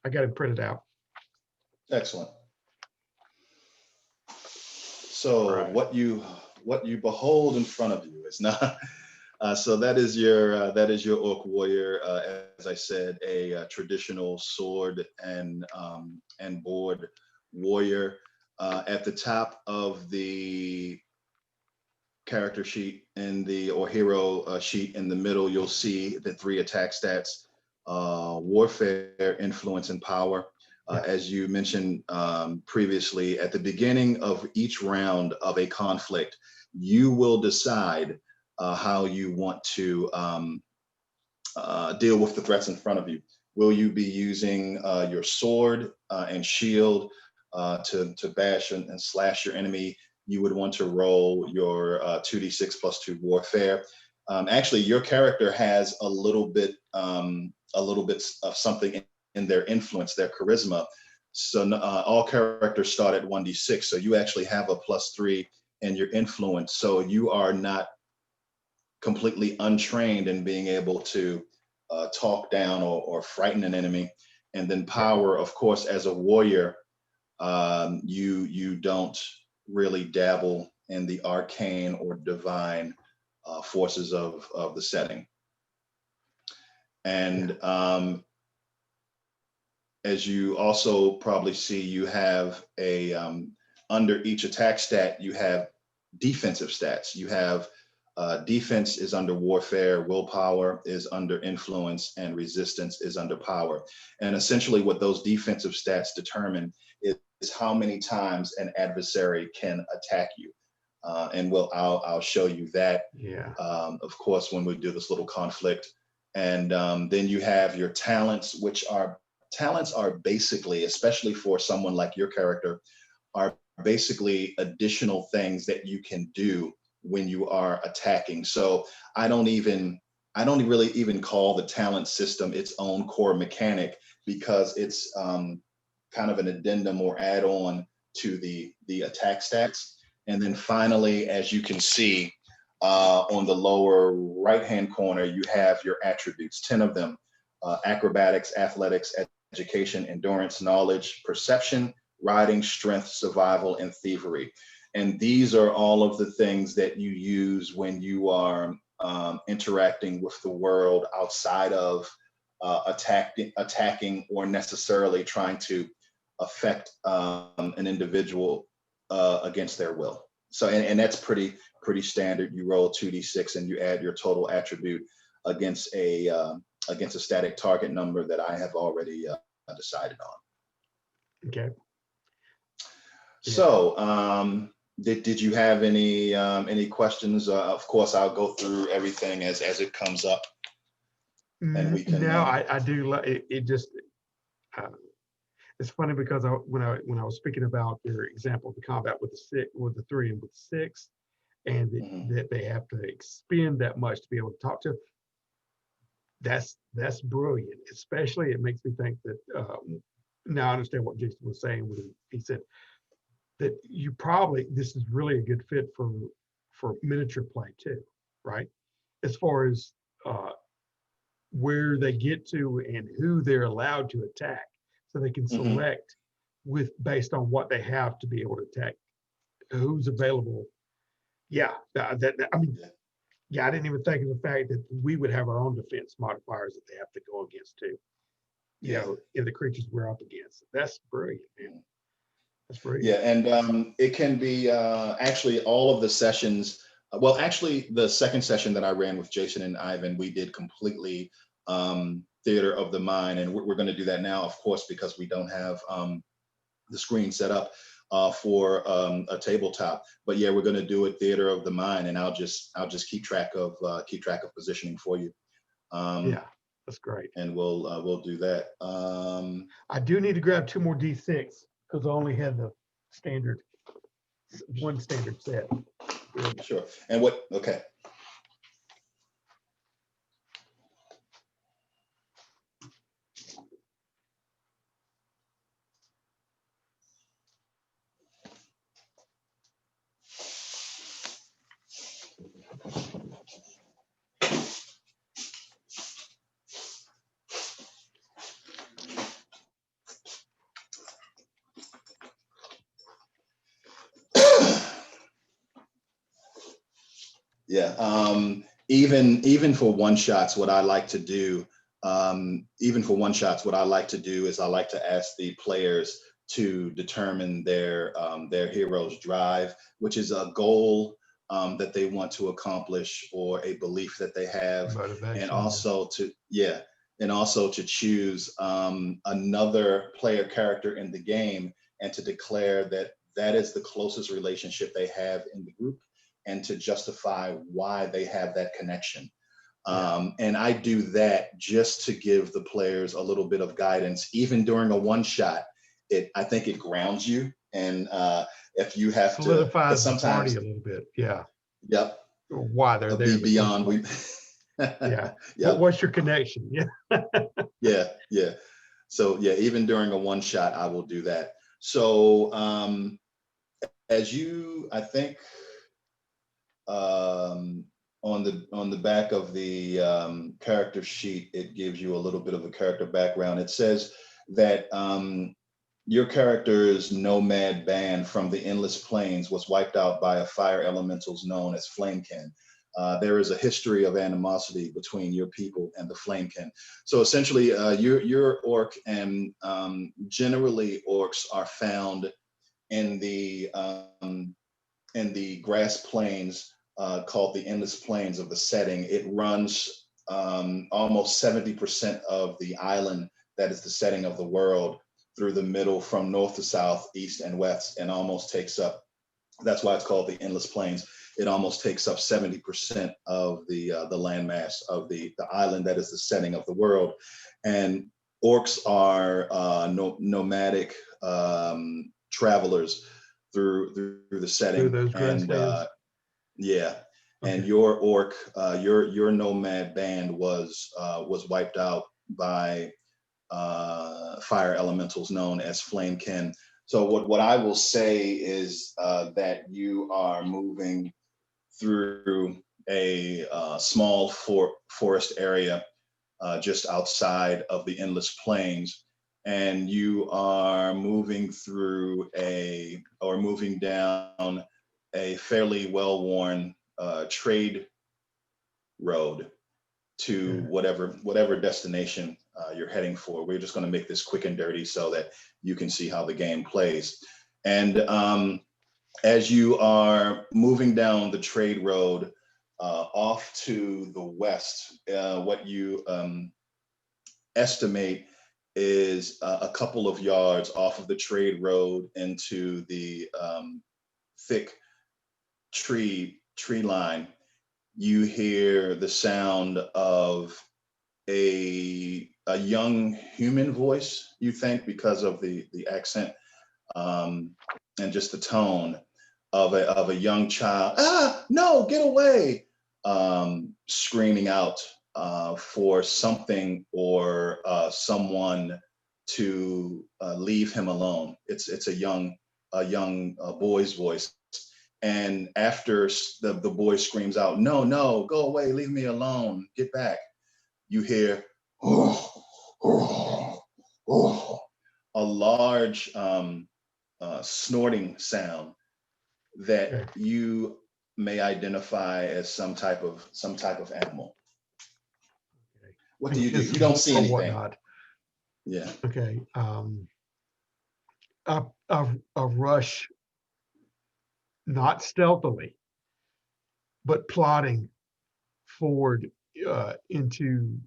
A: I got it printed out.
B: Excellent. So what you behold in front of you is not. So that is your Orc Warrior. As I said, a traditional sword and board warrior. At the top of the character sheet or hero sheet in the middle, you'll see the 3 attack stats: warfare, influence, and power. As you mentioned previously, at the beginning of each round of a conflict, you will decide how you want to deal with the threats in front of you. Will you be using your sword and shield to bash and slash your enemy? You would want to roll your 2d6 plus 2 warfare. Actually, your character has a little bit of something in their influence, their charisma. So all characters start at 1d6. So you actually have a +3 in your influence. So you are not completely untrained in being able to talk down or frighten an enemy. And then power, of course, as a warrior, you don't really dabble in the arcane or divine forces of the setting. And as you also probably see, you have a under each attack stat, you have defensive stats. You have defense is under warfare, willpower is under influence, and resistance is under power. And essentially what those defensive stats determine is how many times an adversary can attack you. And I'll show you that, of course, when we do this little conflict. And then you have your talents, which are basically, especially for someone like your character, are basically additional things that you can do when you are attacking. So I don't really even call the talent system its own core mechanic, because it's kind of an addendum or add-on to the attack stats. And then finally, as you can see on the lower right-hand corner, you have your attributes, 10 of them: acrobatics, athletics, education, endurance, knowledge, perception, riding, strength, survival, and thievery. And these are all of the things that you use when you are interacting with the world outside of attacking or necessarily trying to affect an individual against their will. So, and that's pretty standard. You roll 2d6 and you add your total attribute against a static target number that I have already decided on.
A: Okay.
B: So, did you have any questions? Of course, I'll go through everything as it comes up, and we can.
A: No, I do. It just it's funny because when I was speaking about your example of the combat with the 3 and with the 6, and that they have to expend that much to be able to talk to. That's brilliant. Especially, it makes me think that now I understand what Jason was saying when he said that this is really a good fit for miniature play too, right? As far as where they get to and who they're allowed to attack, so they can select based on what they have to be able to attack, who's available. I didn't even think of the fact that we would have our own defense modifiers that they have to go against too. You know, in the creatures we're up against. That's brilliant, man. That's brilliant. Yeah,
B: and it can be actually all of the sessions. Well, actually, the second session that I ran with Jason and Ivan, we did completely theater of the mind, and we're going to do that now, of course, because we don't have the screen set up for a tabletop. But yeah, we're going to do it theater of the mind, and I'll just keep track of positioning for you.
A: Yeah, that's great.
B: And we'll do that.
A: I do need to grab 2 more D6 because I only had the one standard set.
B: Sure. And what? Okay. Yeah. Even for one shots, what I like to do, is I like to ask the players to determine their hero's drive, which is a goal that they want to accomplish or a belief that they have, and
A: Motivation.
B: also to and also to choose another player character in the game and to declare that that is the closest relationship they have in the group and to justify why they have that connection. And I do that just to give the players a little bit of guidance, even during a one shot. I think it grounds you, and if you have
A: solidifies
B: to,
A: the party
B: sometimes,
A: a little bit. Yeah.
B: yep,
A: Why they're there
B: be
A: in the first
B: beyond we.
A: place. Yeah.
B: Yep.
A: What's your connection? Yeah.
B: Yeah. So yeah, even during a one shot, I will do that. So as you, I think, on the back of the character sheet, it gives you a little bit of a character background. It says that your character's nomad band from the endless plains was wiped out by a fire elementals known as Flamekin. There is a history of animosity between your people and the Flamekin. So essentially, you're orc, and generally orcs are found in the grass plains called the endless plains of the setting. It runs almost 70% of the island that is the setting of the world through the middle from north to south, east and west, and almost takes up, that's why it's called the endless plains. It almost takes up 70% of the landmass of the island that is the setting of the world. And orcs are nomadic travelers through the setting.
A: Through those grasslands.
B: Yeah.
A: Okay.
B: And your orc, your nomad band was wiped out by fire elementals known as Flamekin. So what I will say is that you are moving through a small forest area just outside of the endless plains, and you are moving moving down a fairly well-worn trade road to whatever destination you're heading for. We're just going to make this quick and dirty so that you can see how the game plays. And as you are moving down the trade road off to the west, what you estimate is a couple of yards off of the trade road into the thick tree line, you hear the sound of a young human voice, you think, because of the accent and just the tone of a young child. Ah, no, get away! Screaming out for something or someone to leave him alone. It's a young boy's voice. And after the boy screams out, no, no, go away, leave me alone, get back, you hear a large snorting sound that you may identify as some type of animal.
A: Okay.
B: What do? You don't see anything.
A: Whatnot.
B: Yeah.
A: Okay. A rush, not stealthily, but plotting forward into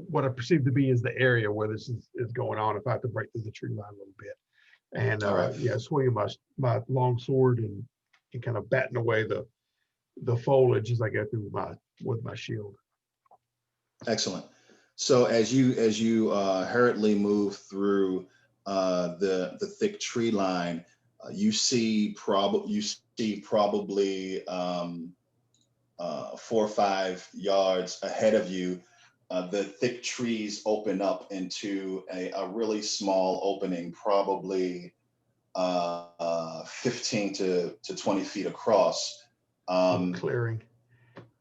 A: what I perceive to be is the area where this is going on. If I have to break through the tree line a little bit, and right. Swinging my long sword and kind of batting away the foliage as I go through with my shield.
B: Excellent. So as you hurriedly move through the thick tree line, you see probably 4 or 5 yards ahead of you. The thick trees open up into a really small opening, probably 15 to 20 feet across.
A: Clearing.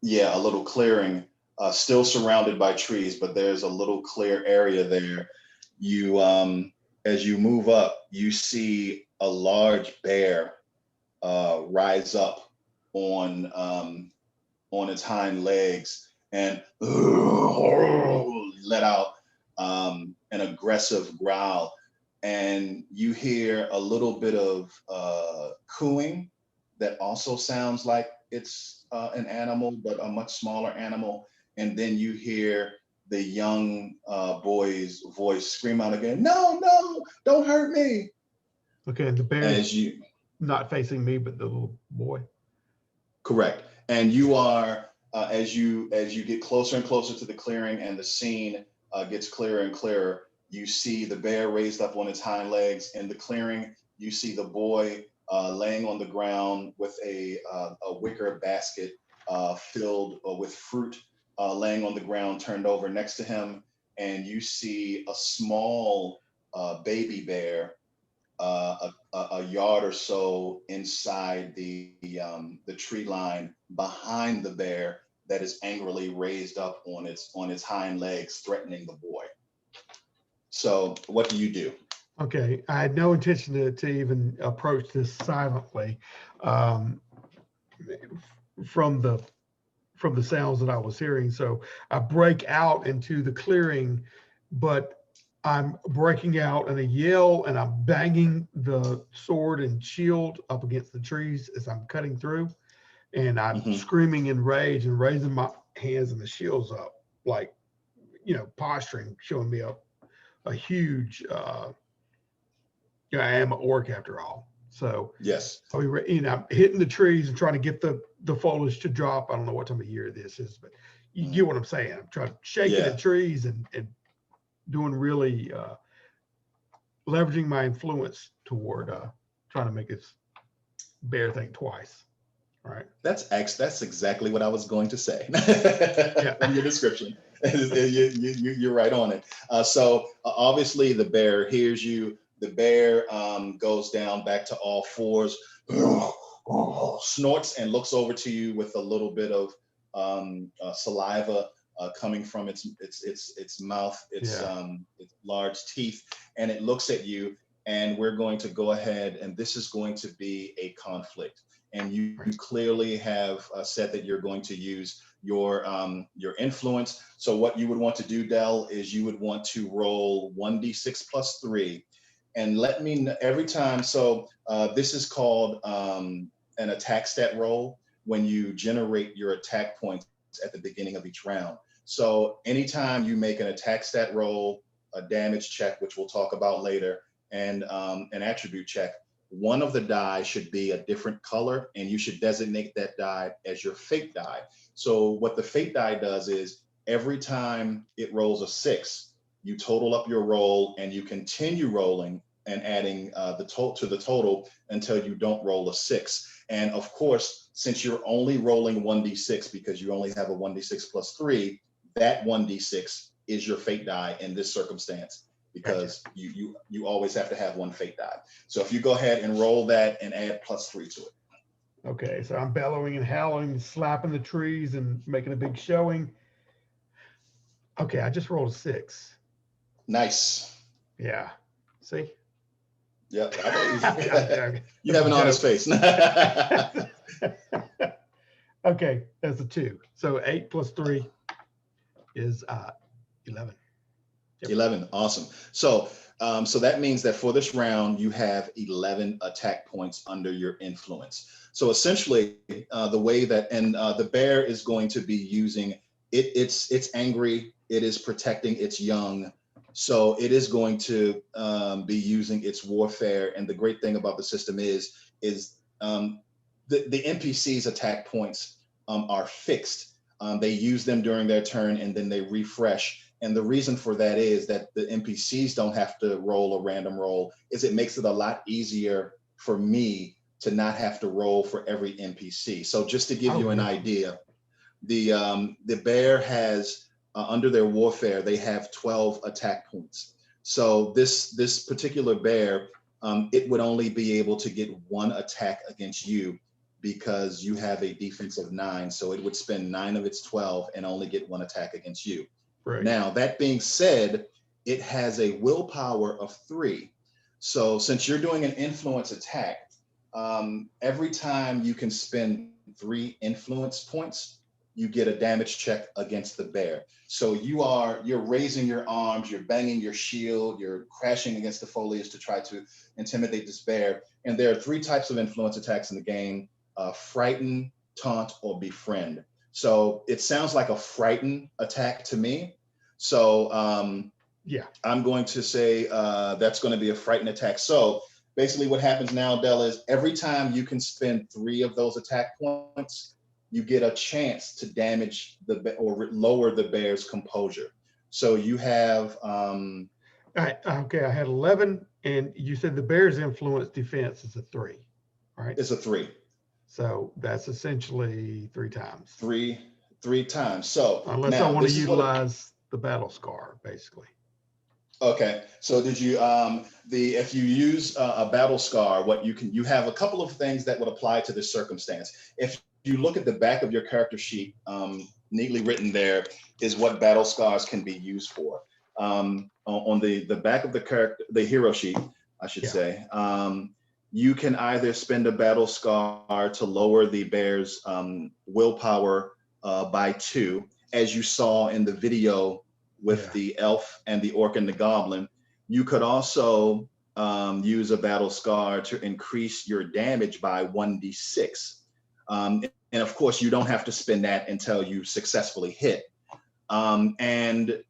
B: Yeah, a little clearing, still surrounded by trees, but there's a little clear area there. You, as you move up, you see a large bear rise up on its hind legs and let out an aggressive growl. and you hear a little bit of cooing that also sounds like it's an animal, but a much smaller animal. And then you hear the young boy's voice scream out again, "No, no, don't hurt me."
A: Okay, and the bear
B: As
A: is
B: you,
A: not facing me, but the little boy.
B: correct. And you are, as you get closer and closer to the clearing and the scene gets clearer and clearer, you see the bear raised up on its hind legs in the clearing. You see the boy laying on the ground with a wicker basket filled with fruit laying on the ground, turned over next to him. And you see a small baby bear a yard or so inside the tree line behind the bear that is angrily raised up on its hind legs, threatening the boy. So what do you do?
A: Okay, I had no intention to even approach this silently. Um, from the from the sounds that I was hearing. So I break out into the clearing, but I'm breaking out in a yell and I'm banging the sword and shield up against the trees as I'm cutting through. And I'm
B: Hmm.
A: screaming in rage and raising my hands and the shields up, like, posturing, showing me a huge, I am an orc after all. So
B: Yes.
A: I mean, I'm hitting the trees and trying to get the foliage to drop. I don't know what time of year this is, but you
B: Mhm.
A: get what I'm saying. I'm trying shaking the
B: Yeah.
A: trees and doing really leveraging my influence toward trying to make this bear think twice. All right.
B: That's exactly what I was going to say
A: Yeah.
B: from your description. You're right on it. So obviously the bear hears you. The bear goes down back to all fours, snorts, and looks over to you with a little bit of saliva coming from its mouth,
A: Yeah.
B: its large teeth, and it looks at you. And we're going to go ahead, and this is going to be a conflict. And you
A: Right.
B: clearly have said that you're going to use your influence. So what you would want to do, Dell, is you would want to roll 1d6 plus 3, and let me know every time. So this is called an attack stat roll, when you generate your attack points at the beginning of each round. So anytime you make an attack stat roll, a damage check, which we'll talk about later, and an attribute check, one of the die should be a different color, and you should designate that die as your fate die. So what the fate die does is every time it rolls a 6, you total up your roll and you continue rolling and adding the total to the total until you don't roll a 6. And of course, since you're only rolling 1d6 because you only have a 1d6 plus 3, that 1d6 is your fate die in this circumstance, because
A: Gotcha.
B: you always have to have one fate die. So if you go ahead and roll that and add plus 3 to it.
A: Okay. So I'm bellowing and howling, slapping the trees and making a big showing. Okay. I just rolled a 6.
B: Nice.
A: Yeah. See?
B: Yep, I believe.
A: I'm joking.
B: You
A: That's
B: have
A: a
B: an honest
A: joke.
B: face.
A: Okay, that's a 2. So 8 plus 3 is 11. Yep.
B: 11. Awesome. So that means that for this round, you have 11 attack points under your influence. So essentially, the way that, and the bear is going to be using it, it's angry. It is protecting its young. So it is going to be using its warfare. And the great thing about the system is the NPC's attack points are fixed. They use them during their turn and then they refresh. And the reason for that is that the NPCs don't have to roll a random roll, is it makes it a lot easier for me to not have to roll for every NPC. So just to give
A: Oh,
B: you an
A: yeah.
B: idea, the bear has under their warfare, they have 12 attack points. So this particular bear, it would only be able to get one attack against you because you have a defense of 9. So it would spend 9 of its 12 and only get one attack against you.
A: Right.
B: Now, that being said, it has a willpower of 3. So since you're doing an influence attack, every time you can spend 3 influence points, you get a damage check against the bear. So you're raising your arms, you're banging your shield, you're crashing against the foliage to try to intimidate this bear. And there are 3 types of influence attacks in the game: frighten, taunt, or befriend. So it sounds like a frighten attack to me. So
A: yeah,
B: I'm going to say that's going to be a frighten attack. So basically what happens now, Dell, is every time you can spend 3 of those attack points, you get a chance to damage or lower the bear's composure. So you have
A: okay, I had 11, and you said the bear's influence defense is a 3, right?
B: it's a 3.
A: So that's essentially 3 times.
B: Three times. So
A: unless I want to utilize the battle scar, basically.
B: Okay, so did you if you use a battle scar, what you have a couple of things that would apply to this circumstance. If you look at the back of your character sheet, neatly written there is what battle scars can be used for. On the back of the hero sheet, I should say, you can either spend a battle scar to lower the bear's willpower by 2, as you saw in the video with the elf and the orc and the goblin. You could also use a battle scar to increase your damage by 1d6. And of course, you don't have to spend that until you successfully hit. And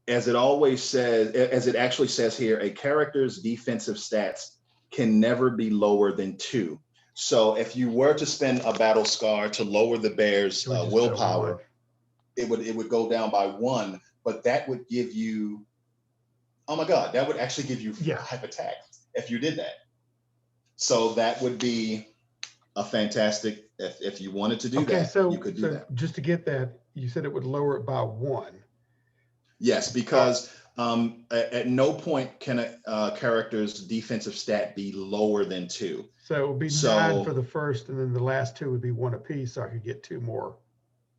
B: as it actually says here, a character's defensive stats can never be lower than 2. So if you were to spend a battle scar to lower the bear's willpower, it would go down by 1. But that would give you, oh my God, that would actually give you 5 attacks if you did that. So that would be a fantastic, if you wanted to do that, you could do that.
A: Just to get that, you said it would lower it by 1.
B: Yes, because at no point can a character's defensive stat be lower than 2.
A: So it would be 9 for the first, and then the last 2 would be 1 apiece, so I could get 2 more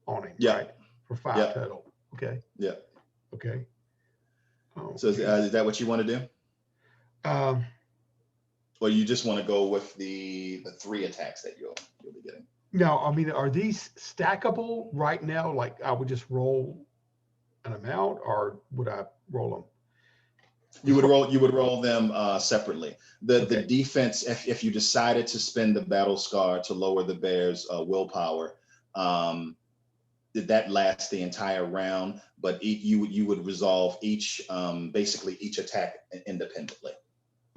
A: on him, right? For 5 total. Okay.
B: Yeah.
A: Okay.
B: So is that what you want to do? Or you just want to go with the 3 attacks that you'll be getting?
A: No, I mean, are these stackable right now? Like I would just roll an amount, or would I roll them?
B: You would roll them separately. The defense, if you decided to spend the battle scar to lower the bear's willpower, that lasts the entire round, but you would resolve basically each attack independently.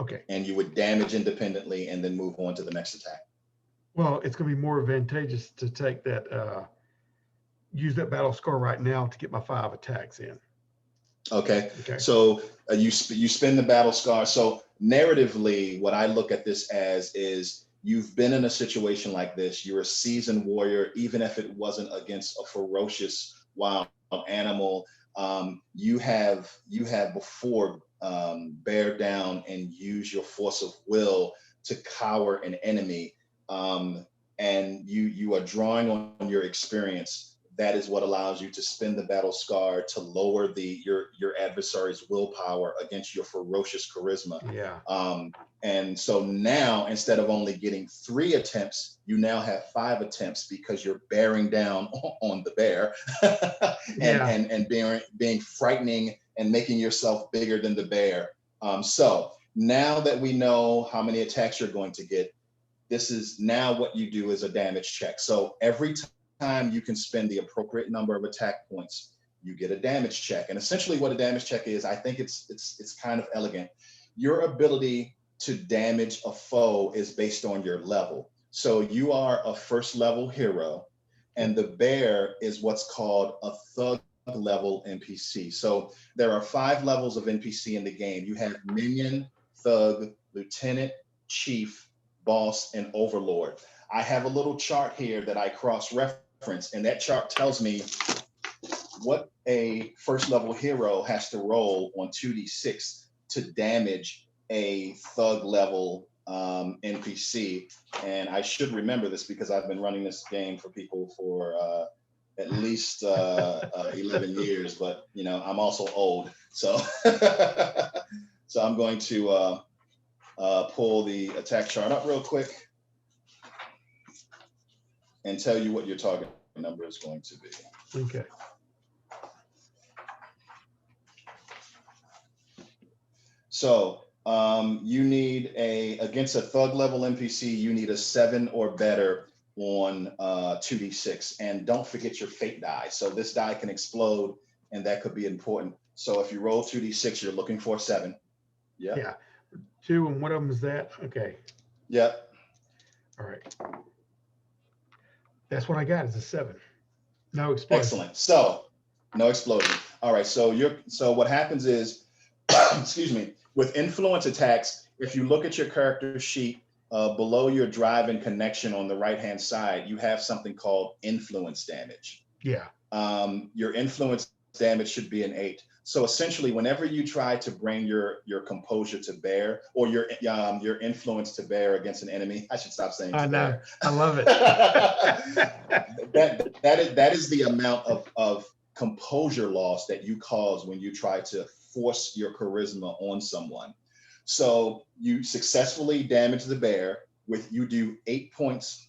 A: Okay.
B: And you would damage independently and then move on to the next attack.
A: Well, it's going to be more advantageous to take that, use that battle scar right now to get my 5 attacks in.
B: Okay. So you spend the battle scar. So narratively, what I look at this as is, you've been in a situation like this. You're a seasoned warrior, even if it wasn't against a ferocious wild animal. You have before bear down and use your force of will to cower an enemy, and you are drawing on your experience. That is what allows you to spend the battle scar to lower your adversary's willpower against your ferocious charisma. And so now, instead of only getting 3 attempts, you now have 5 attempts because you're bearing down on the bear and being frightening and making yourself bigger than the bear. So now that we know how many attacks you're going to get, this is now what you do is a damage check. So every time you can spend the appropriate number of attack points, you get a damage check. And essentially what a damage check is, I think it's kind of elegant. Your ability to damage a foe is based on your level. So you are a 1st level hero, and the bear is what's called a thug level NPC. So there are 5 levels of NPC in the game. You have minion, thug, lieutenant, chief, boss, and overlord. I have a little chart here that I cross-reference, and that chart tells me what a 1st level hero has to roll on 2d6 to damage a thug level NPC. And I should remember this because I've been running this game for people for at least 11 years, but I'm also old. So so I'm going to pull the attack chart up real quick and tell you what you're talking number is going to be.
A: Okay.
B: So you need against a thug level NPC, you need a 7 or better on 2d6. And don't forget your fate die. So this die can explode, and that could be important. So if you roll 2d6, you're looking for a 7. Yeah.
A: Yeah. 2, and one of them is that. Okay.
B: Yep.
A: All right. That's what I got, is a 7. No explosion.
B: Excellent. So no explosion. All right. So what happens is, excuse me, with influence attacks, if you look at your character sheet below your drive and connection on the right-hand side, you have something called influence damage.
A: Yeah.
B: Your influence damage should be an 8. So essentially, whenever you try to bring your composure to bear, or your influence to bear against an enemy, I should stop saying.
A: I know.
B: Bear.
A: I love it.
B: that is the amount of composure loss that you cause when you try to force your charisma on someone. So you successfully damage the bear you do 8 points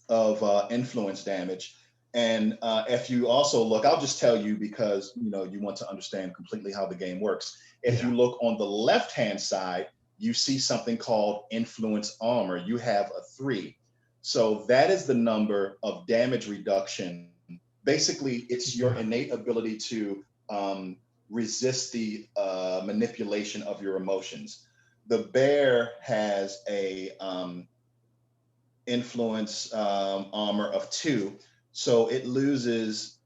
B: of influence damage. And if you also look, I'll just tell you because you want to understand completely how the game works. If you look on the left-hand side, you see something called influence armor. You have a 3. So that is the number of damage reduction. Basically, it's your innate ability to resist the manipulation of your emotions. The bear has a influence armor of 2. So it loses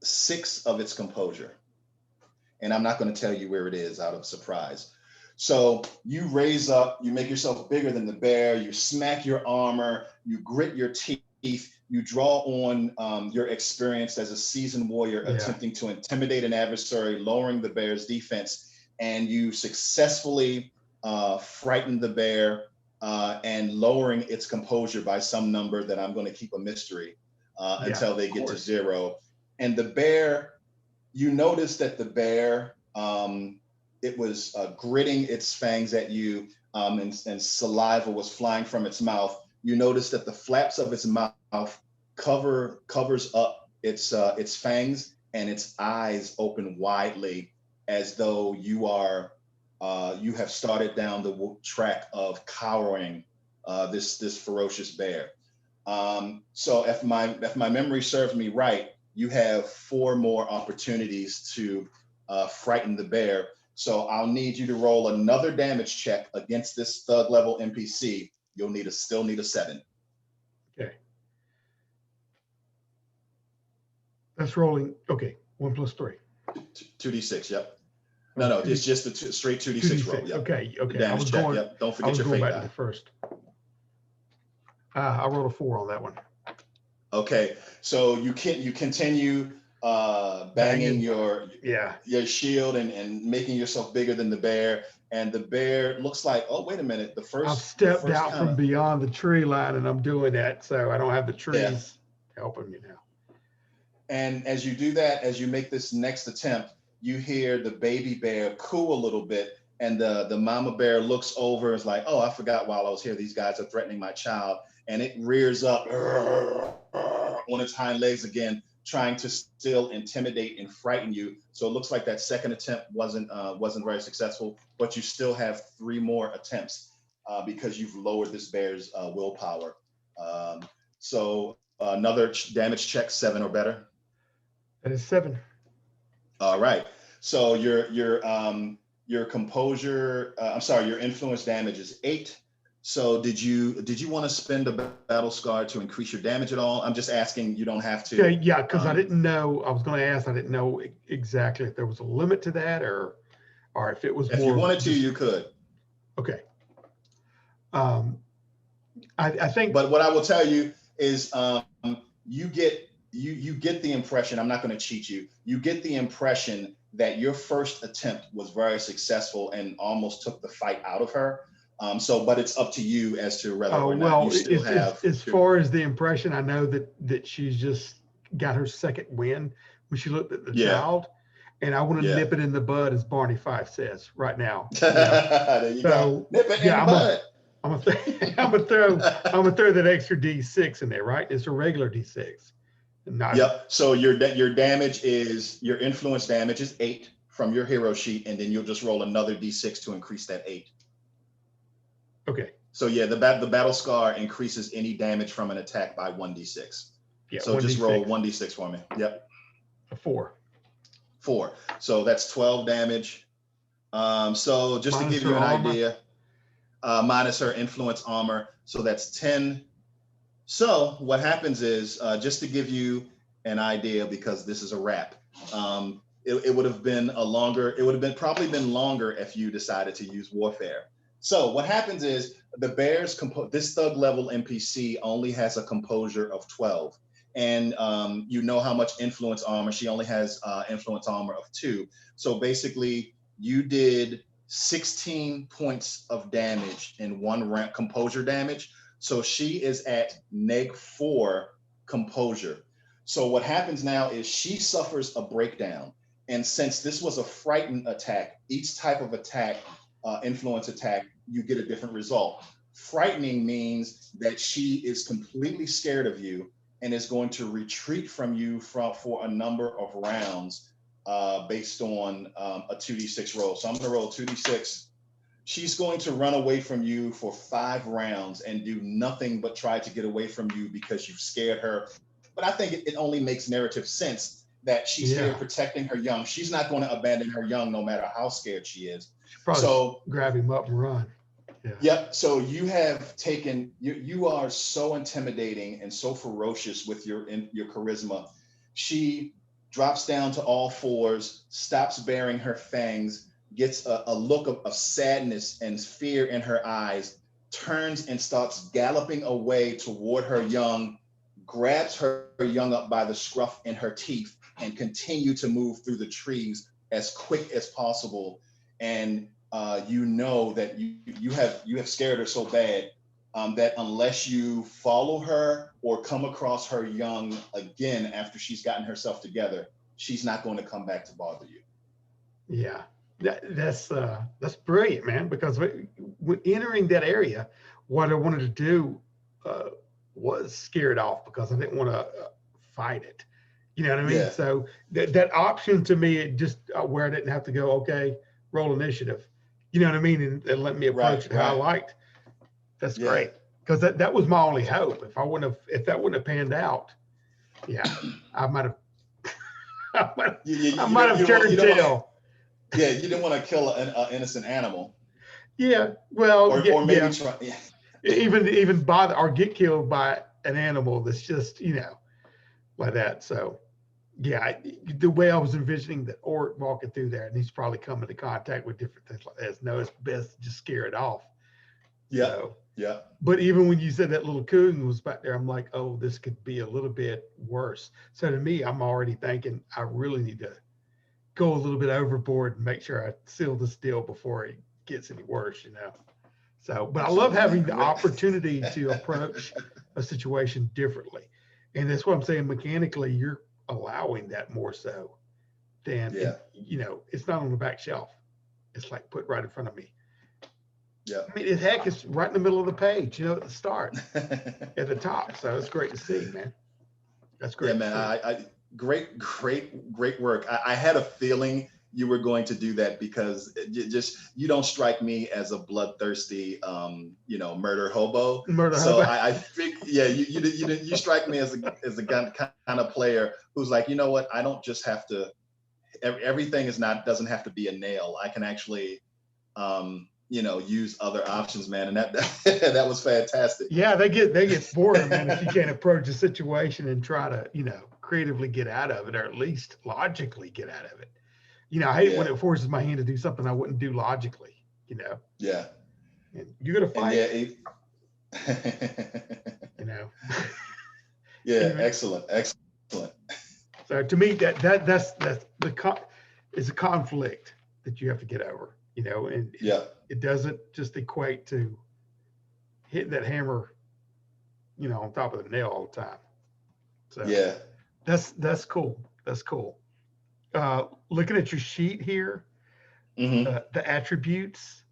B: 6 of its composure. And I'm not going to tell you where it is out of surprise. So you raise up, you make yourself bigger than the bear, you smack your armor, you grit your teeth, you draw on your experience as a seasoned warrior attempting to intimidate an adversary, lowering the bear's defense, and you successfully frighten the bear and lowering its composure by some number that I'm going to keep a mystery until they get to 0. And the bear, you notice that the bear, it was gritting its fangs at you and saliva was flying from its mouth. You notice that the flaps of its mouth covers up its fangs, and its eyes open widely as though you have started down the track of cowering this ferocious bear. So if my memory serves me right, you have 4 more opportunities to frighten the bear. So I'll need you to roll another damage check against this thug level NPC. You'll still need a 7.
A: Okay. That's rolling. Okay. 1 + 3.
B: 2d6. Yep. No, it's just a straight 2d6 roll. Yep.
A: Okay.
B: Damage check. Yep. Don't forget your fate die.
A: To the first. I rolled a 4 on that one.
B: Okay. So you continue banging your shield and making yourself bigger than the bear. And the bear looks like, oh, wait a minute.
A: I've stepped out from beyond the tree line, and I'm doing that, so I don't have the trees helping me now.
B: And as you do that, as you make this next attempt, you hear the baby bear coo a little bit, and the mama bear looks over and is like, oh, I forgot while I was here, these guys are threatening my child. And it rears up on its hind legs again, trying to still intimidate and frighten you. So it looks like that second attempt wasn't very successful, but you still have 3 more attempts because you've lowered this bear's willpower. So another damage check, 7 or better.
A: That is 7.
B: All right. So your composure, your influence damage is 8. So did you want to spend a battle scar to increase your damage at all? I'm just asking. You don't have to.
A: Yeah, because I didn't know. I was going to ask. I didn't know exactly if there was a limit to that, or if it was.
B: If you wanted to, you could.
A: Okay. I think.
B: But what I will tell you is, you get the impression. I'm not going to cheat you. You get the impression that your first attempt was very successful and almost took the fight out of her. But it's up to you as to whether or not you still have.
A: As far as the impression, I know that she's just got her second win when she looked at the child, and I want to nip it in the bud, as Barney Fife says right now.
B: There you go. Nip it in the bud.
A: I'm gonna I'm gonna throw that extra D6 in there, right? It's a regular D6, not.
B: Yep. So your damage is your influence damage is 8 from your hero sheet, and then you'll just roll another D6 to increase that 8.
A: Okay.
B: So yeah, the battle scar increases any damage from an attack by 1d6.
A: Yeah.
B: So just roll 1d6 for me. Yep.
A: A 4.
B: 4. So that's 12 damage. So just
A: Minus
B: to give you an
A: armor.
B: idea, minus her influence armor, so that's 10. So what happens is, just to give you an idea, because this is a wrap, it would have been probably been longer if you decided to use warfare. So what happens is the bear's this thug level NPC only has a composure of 12. And you know how much influence armor, she only has influence armor of 2. So basically you did 16 points of damage in one round, composure damage. So she is at -4 composure. So what happens now is she suffers a breakdown. And since this was a frightened attack, each type of attack, influence attack, you get a different result. Frightening means that she is completely scared of you and is going to retreat from you for a number of rounds based on a 2d6 roll. So I'm going to roll 2d6. She's going to run away from you for 5 rounds and do nothing but try to get away from you because you've scared her. But I think it only makes narrative sense that she's here protecting her young. She's not going to abandon her young no matter how scared she is.
A: So grab him up and run.
B: Yeah. Yep. So you have taken, you are so intimidating and so ferocious with your charisma. She drops down to all fours, stops baring her fangs, gets a look of sadness and fear in her eyes, turns and starts galloping away toward her young, grabs her young up by the scruff in her teeth, and continue to move through the trees as quick as possible. And you know that you have scared her so bad that unless you follow her or come across her young again after she's gotten herself together, she's not going to come back to bother you.
A: Yeah, that's brilliant, man. Because when entering that area, what I wanted to do was scare it off because I didn't want to fight it. You know what I mean?
B: Yeah.
A: So that option to me, it just where I didn't have to go, okay, roll initiative. You know what I mean? And let me approach it how I liked. That's great. Because that was my only hope. If that wouldn't have panned out, I might have turned tail.
B: Yeah, you didn't want to kill an innocent animal.
A: Yeah, well,
B: or maybe try. Yeah.
A: even bother or get killed by an animal that's just like that. So the way I was envisioning the orc walking through there, and he's probably coming into contact with different things like that. No, it's best to just scare it off.
B: Yeah.
A: So,
B: yeah.
A: But even when you said that little coon was back there, I'm like, oh, this could be a little bit worse. So to me, I'm already thinking I really need to go a little bit overboard and make sure I seal this deal before it gets any worse, So, but I love having the opportunity to approach a situation differently. And that's what I'm saying. Mechanically, you're allowing that more so than, it's not on the back shelf. It's like put right in front of me.
B: Yeah.
A: I mean, it's right in the middle of the page, at the start, at the top. So it's great to see, man. That's great.
B: Yeah, man. Great work. I had a feeling you were going to do that because you don't strike me as a bloodthirsty, murder hobo. So I think, you strike me as a kind of player who's like, you know what? I don't just have to. Everything doesn't have to be a nail. I can actually, use other options, man. And that was fantastic.
A: Yeah, they get bored, man, if you can't approach a situation and try to, creatively get out of it, or at least logically get out of it. I hate when it forces my hand to do something I wouldn't do logically,
B: Yeah.
A: And you're gonna fight.
B: Yeah, excellent.
A: So to me, that's it's a conflict that you have to get over, and it doesn't just equate to hitting that hammer, on top of the nail all the time. So that's cool. That's cool. Looking at your sheet here, the attributes,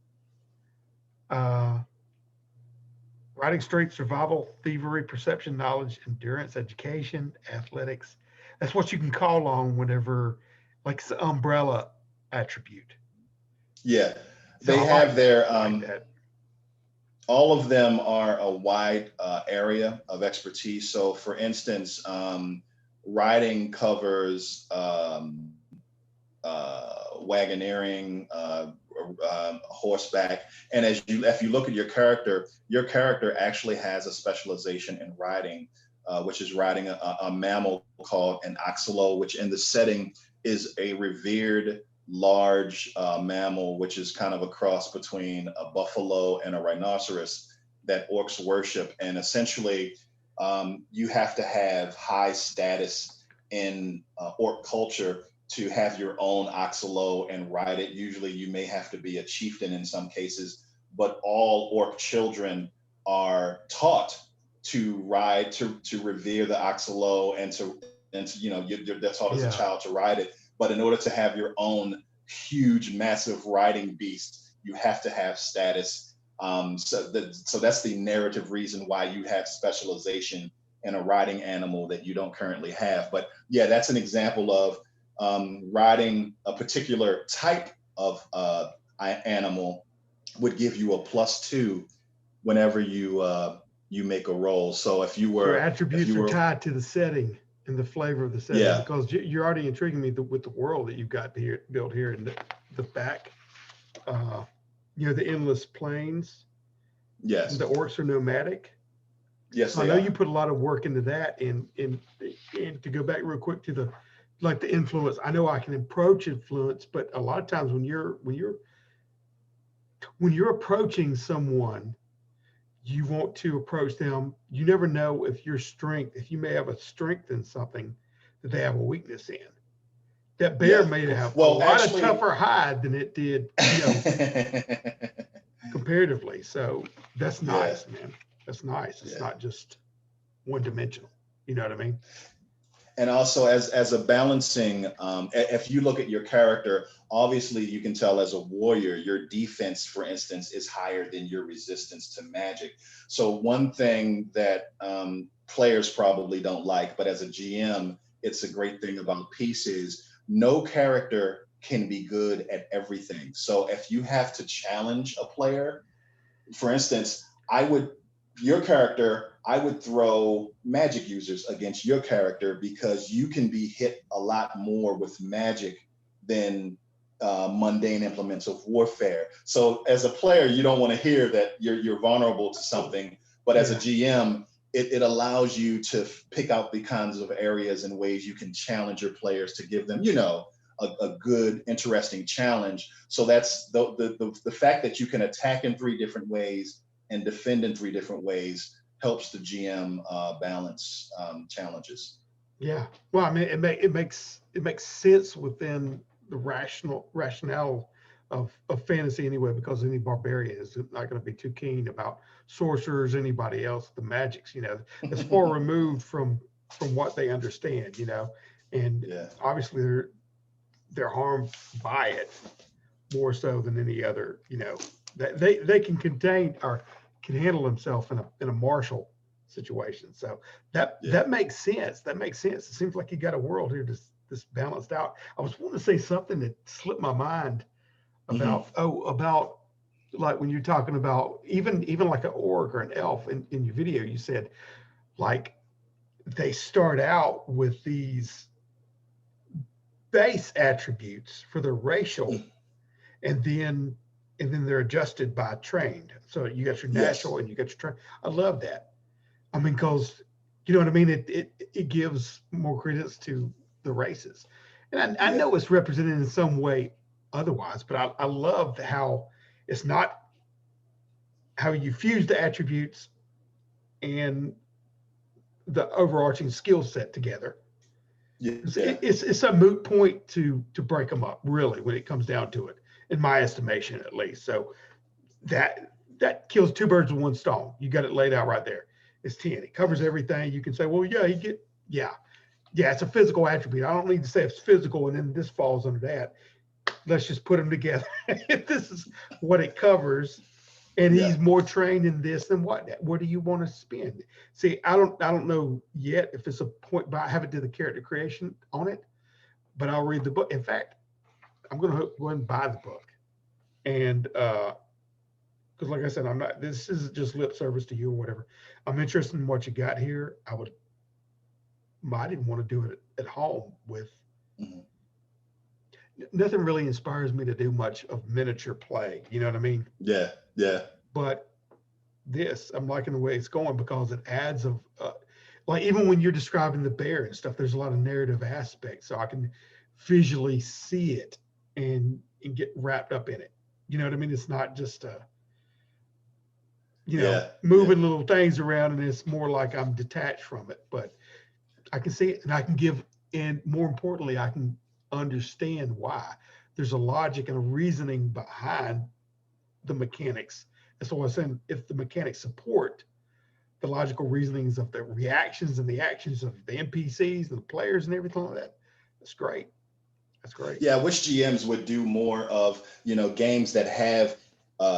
A: Writing strength, survival, thievery, perception, knowledge, endurance, education, athletics. That's what you can call on whenever, like it's the umbrella attribute.
B: Yeah,
A: So
B: they
A: I
B: have
A: like that.
B: their
A: I like that.
B: all of them are a wide area of expertise. So, for instance, riding covers wagoneering, horseback, and if you look at your character actually has a specialization in riding, which is riding a mammal called an oxalo, which in the setting is a revered large mammal, which is kind of a cross between a buffalo and a rhinoceros that orcs worship. And essentially, you have to have high status in orc culture to have your own oxalo and ride it. Usually, you may have to be a chieftain in some cases, but all orc children are taught to ride, to revere the oxalo, and to they're taught as a
A: Yeah.
B: child to ride it. But in order to have your own huge, massive riding beast, you have to have status. So that's the narrative reason why you have specialization in a riding animal that you don't currently have. But yeah, that's an example of riding a particular type of animal would give you a +2 whenever you make a roll. So
A: Your
B: if
A: attributes
B: you
A: are
B: were
A: tied to the setting and the flavor of the setting
B: yeah,
A: because you're already intriguing me with the world that you've got here built here in the back. Uh, the endless plains. The
B: yes,
A: orcs are nomadic.
B: yes
A: So I
B: they
A: know you
B: are.
A: put a lot of work into that. And to go back real quick to the influence, I know I can approach influence, but a lot of times when you're approaching someone, you want to approach them. You never know if you may have a strength in something that they have a weakness in. That bear
B: Yeah.
A: may have a
B: Well,
A: lot of
B: actually,
A: tougher hide than it did, comparatively. So that's
B: yeah,
A: nice, man. That's nice. It's
B: yeah.
A: not just one dimensional. You know what I mean?
B: And also as a balancing, if you look at your character, obviously you can tell as a warrior, your defense, for instance, is higher than your resistance to magic. So one thing that players probably don't like, but as a GM, it's a great thing about peace is no character can be good at everything. So if you have to challenge a player, for instance, your character, I would throw magic users against your character because you can be hit a lot more with magic than mundane implements of warfare. So as a player, you don't want to hear that you're vulnerable to something, but as a
A: Yeah.
B: GM, it allows you to pick out the kinds of areas and ways you can challenge your players to give them, a good, interesting challenge. So that's the fact that you can attack in 3 different ways and defend in 3 different ways helps the GM balance challenges.
A: Yeah. Well, I mean, it makes sense within the rationale of fantasy anyway, because any barbarian is not going to be too keen about sorcerers, anybody else, the magics. It's far removed from what they understand. And
B: Yeah,
A: obviously they're harmed by it more so than any other. That they can contain or can handle themselves in a martial situation. So that
B: yeah.
A: that makes sense. That makes sense. It seems like you got a world here that's balanced out. I was wanting to say something that slipped my mind
B: Hmm.
A: about like when you're talking about even like an orc or an elf in your video, you said like they start out with these base attributes for their racial, and then they're adjusted by trained. So you got your natural
B: Yes.
A: and you got your trained. I love that. I mean, because you know what I mean. It gives more credence to the races, and I
B: Yeah.
A: know it's represented in some way otherwise, but I love how it's not how you fuse the attributes and the overarching skill set together.
B: Yeah.
A: It's a moot point to break them up, really, when it comes down to it, in my estimation, at least. So that kills two birds with one stone. You got it laid out right there. It's 10. It covers everything. You can say, well, yeah, it's a physical attribute. I don't need to say it's physical and then this falls under that. Let's just put them together. This is what it covers. and
B: Yeah.
A: he's more trained in this than what do you want to spend? See, I don't know yet if it's a point, but I haven't did the character creation on it, but I'll read the book. In fact, I'm going to go ahead and buy the book. And because like I said, I'm not, this is just lip service to you or whatever. I'm interested in what you got here. I didn't want to do it at home with,
B: Mhm.
A: nothing really inspires me to do much of miniature play. You know what I mean?
B: Yeah. Yeah.
A: But this, I'm liking the way it's going because it adds of, like even when you're describing the bear and stuff, there's a lot of narrative aspects. So I can visually see it and get wrapped up in it. You know what I mean? It's not just
B: Yeah. Yeah.
A: moving little things around, and it's more like I'm detached from it. But I can see it, and I can give, and more importantly, I can understand why. There's a logic and a reasoning behind the mechanics. That's what I was saying. If the mechanics support the logical reasonings of the reactions and the actions of the NPCs and the players and everything like that, that's great. That's great.
B: Yeah, I wish GMs would do more of, games that have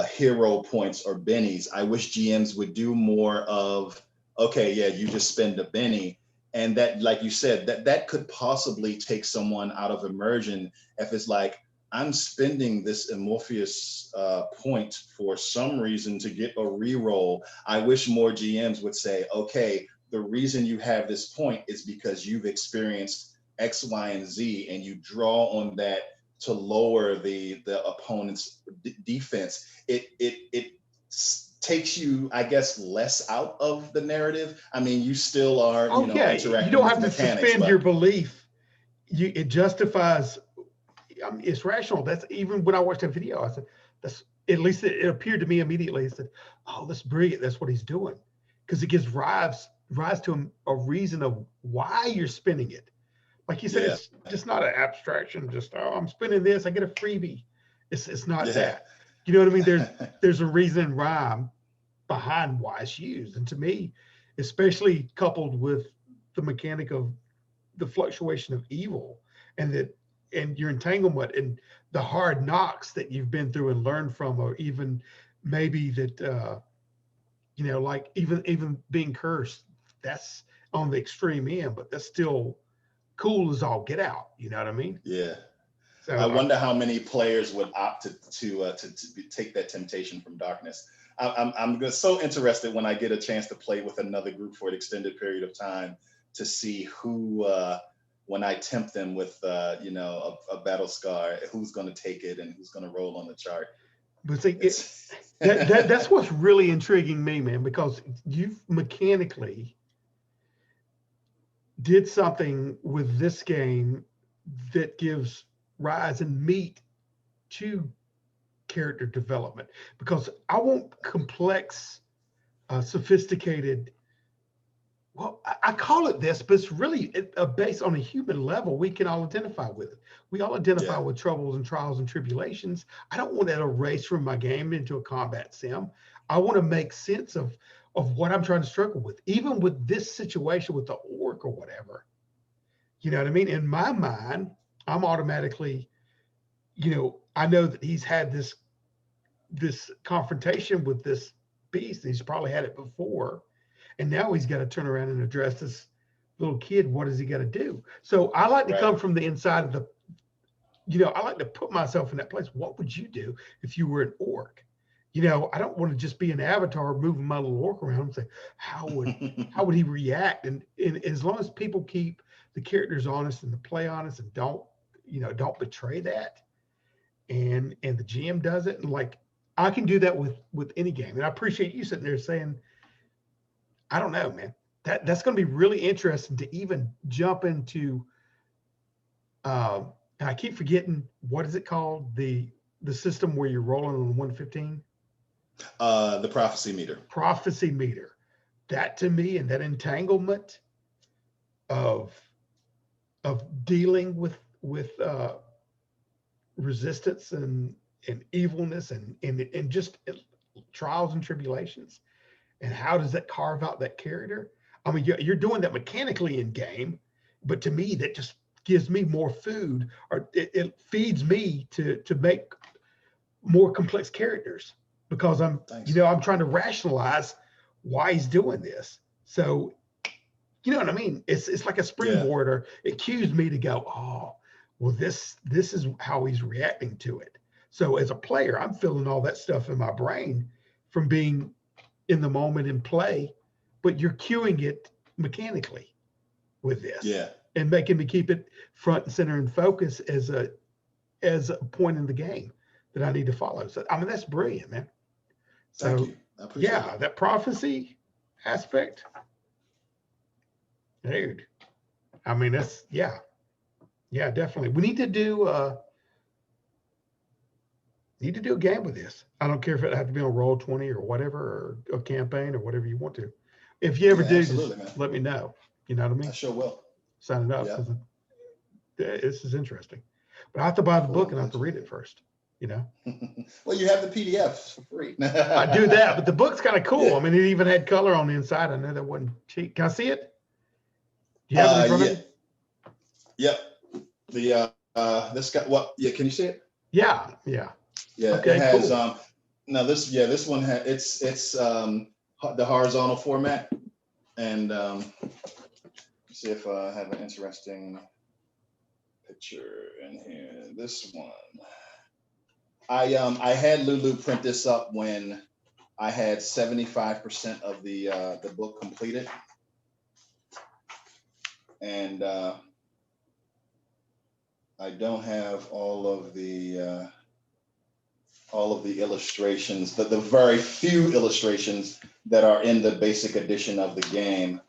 B: hero points or bennies. I wish GMs would do more of, okay, yeah, you just spend a benny. And that, like you said, that could possibly take someone out of immersion if it's like, I'm spending this Amorpheus point for some reason to get a reroll. I wish more GMs would say, okay, the reason you have this point is because you've experienced X, Y, and Z, and you draw on that to lower the opponent's defense. It takes you, I guess, less out of the narrative. I mean, you still are,
A: Oh yeah, you
B: interacting
A: don't
B: with
A: have to
B: mechanics,
A: suspend your belief. It justifies. I mean, it's rational. That's even when I watched that video, I said, that's at least it appeared to me immediately. I said, oh, that's brilliant. That's what he's doing. Because it gives rise to him a reason of why you're spinning it. Like you said,
B: yeah,
A: it's just not an abstraction. Just, oh, I'm spinning this, I get a freebie. It's not
B: yeah,
A: that. You know what I mean? There's a reason and rhyme behind why it's used. And to me, especially coupled with the mechanic of the fluctuation of evil and that and your entanglement and the hard knocks that you've been through and learned from, or even maybe that like even being cursed, that's on the extreme end, but that's still cool as all get out. You know what I mean?
B: yeah. I
A: So
B: wonder how many players would opt to take that temptation from darkness. I'm so interested when I get a chance to play with another group for an extended period of time to see who, when I tempt them with, a battle scar, who's going to take it and who's going to roll on the chart.
A: but see, that's what's really intriguing me, man, because you've mechanically did something with this game that gives rise and meat to character development, because I want complex, sophisticated. Well, I call it this, but it's really based on a human level. We can all identify with it. We all identify
B: Yeah.
A: with troubles and trials and tribulations. I don't want that erased from my game into a combat sim. I want to make sense of what I'm trying to struggle with, even with this situation with the orc or whatever. You know what I mean? In my mind, I'm automatically, I know that he's had this confrontation with this beast. He's probably had it before, and now he's got to turn around and address this little kid. What does he got to do? So I like to
B: Right.
A: come from the inside of I like to put myself in that place. What would you do if you were an orc? I don't want to just be an avatar moving my little orc around and say, how would he react? And as long as people keep the characters honest and the play honest and don't betray that, and the GM does it, and like I can do that with any game. And I appreciate you sitting there saying, I don't know, man. That's going to be really interesting to even jump into. And I keep forgetting, what is it called? The system where you're rolling on 115.
B: The prophecy meter.
A: Prophecy meter. That to me, and that entanglement of dealing with resistance and evilness and just trials and tribulations, and how does that carve out that character? I mean, you're doing that mechanically in game, but to me, that just gives me more food, or it feeds me to make more complex characters. because I'm,
B: Thanks.
A: I'm trying to rationalize why he's doing this. So, you know what I mean? It's like a springboard, or it cues me to go, oh, well, this is how he's reacting to it. So as a player, I'm feeling all that stuff in my brain from being in the moment in play, but you're cueing it mechanically with this, and making me keep it front and center and focus as a point in the game that I need to follow. So I mean, that's brilliant, man. So
B: Thank you. I appreciate it.
A: that prophecy aspect, dude. I mean, that's definitely. We need to do a game with this. I don't care if it had to be on Roll20 or whatever, or a campaign or whatever you want to. If you ever do, just man, let me know. You know what I mean?
B: I sure will.
A: Sign it up, because this is interesting. But I have to buy the book and I have to read it first.
B: Well, you have the PDF for free.
A: I do that, but the book's kind of cool. I mean, it even had color on the inside. I know that wasn't cheap. Can I see it? Do you have it in front of you?
B: Yep. This guy. What? Yeah. Can you see it?
A: Yeah. Okay,
B: it has
A: cool.
B: Now this one has it's the horizontal format, and see if I have an interesting picture in here. This one, I had Lulu print this up when I had 75% of the book completed, and I don't have all of the illustrations, the very few illustrations that are in the basic edition of the game.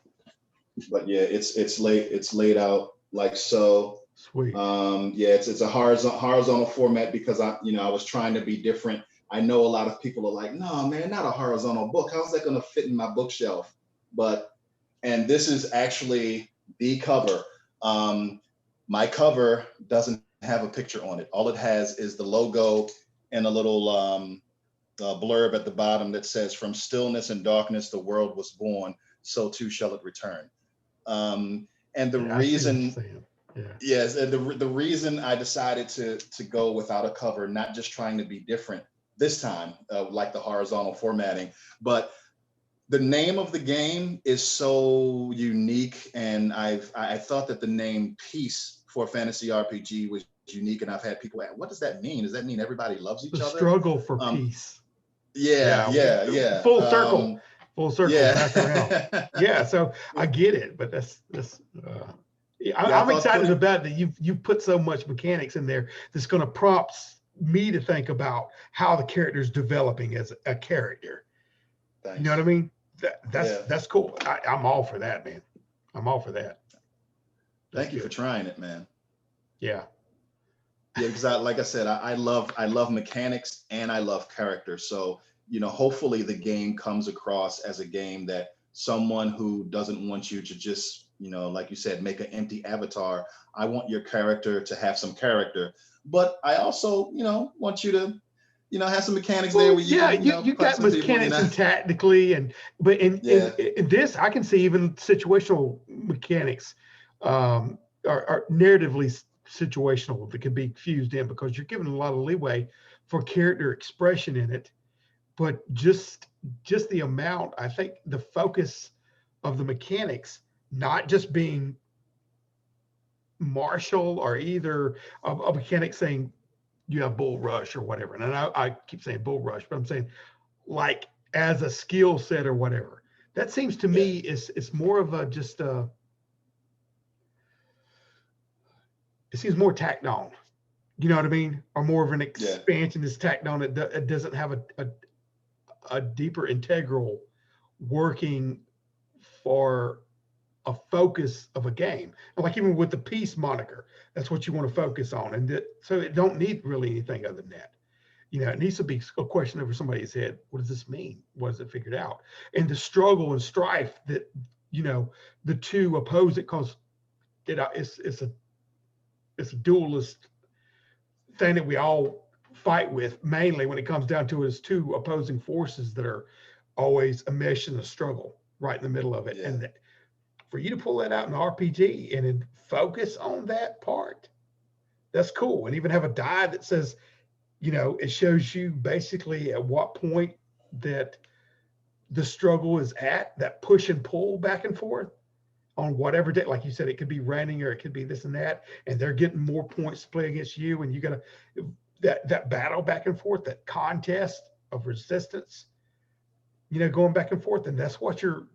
B: But yeah, it's laid out like so.
A: Sweet.
B: It's a horizontal format, because I was trying to be different. I know a lot of people are like, no man, not a horizontal book. How's that going to fit in my bookshelf? And this is actually the cover. My cover doesn't have a picture on it. All it has is the logo and a little blurb at the bottom that says, "From stillness and darkness the world was born, so too shall it return." And the reason, yes, and the reason I decided to go without a cover, not just trying to be different this time, like the horizontal formatting, but the name of the game is so unique, and I thought that the name Peace for a fantasy RPG was unique, and I've had people ask, what does that mean? Does that mean everybody loves each other?
A: The struggle for peace.
B: Yeah.
A: Full circle. Back around. Yeah, so I get it, but I'm excited about that. You've put so much mechanics in there that's going to prompt me to think about how the character is developing as a character.
B: Thanks.
A: You know what I mean? That's cool. I'm all for that, man. I'm all for that.
B: Thank you for trying it, man.
A: Yeah.
B: Yeah, because like I said, I love mechanics and I love character. So, hopefully the game comes across as a game that someone who doesn't want you to just, like you said, make an empty avatar. I want your character to have some character, but I also, want you to, have some mechanics there where
A: you got mechanics and tactically, but in this, I can see even situational mechanics are narratively situational that can be fused in, because you're given a lot of leeway for character expression in it. But just the amount, I think the focus of the mechanics, not just being martial or either a mechanic saying you have bull rush or whatever. And I keep saying bull rush, but I'm saying like as a skill set or whatever. That seems to me it's more of a it seems more tacked on. You know what I mean? Or more of an expansion is tacked on. It doesn't have a deeper integral working for a focus of a game. And like even with the peace moniker, that's what you want to focus on. And so it don't need really anything other than that. It needs to be a question over somebody's head. What does this mean? What is it figured out? And the struggle and strife that, the two oppose it, because it's a dualist thing that we all fight with, mainly when it comes down to it, is two opposing forces that are always a mesh and a struggle right in the middle of it. And that, for you to pull that out in an RPG and then focus on that part, that's cool. And even have a die that says you know, it shows you basically at what point that the struggle is at, that push and pull back and forth on whatever day. Like you said, it could be raining or it could be this and that, and they're getting more points to play against you, and you got to that battle back and forth, that contest of resistance, you know, going back and forth, and that's what you're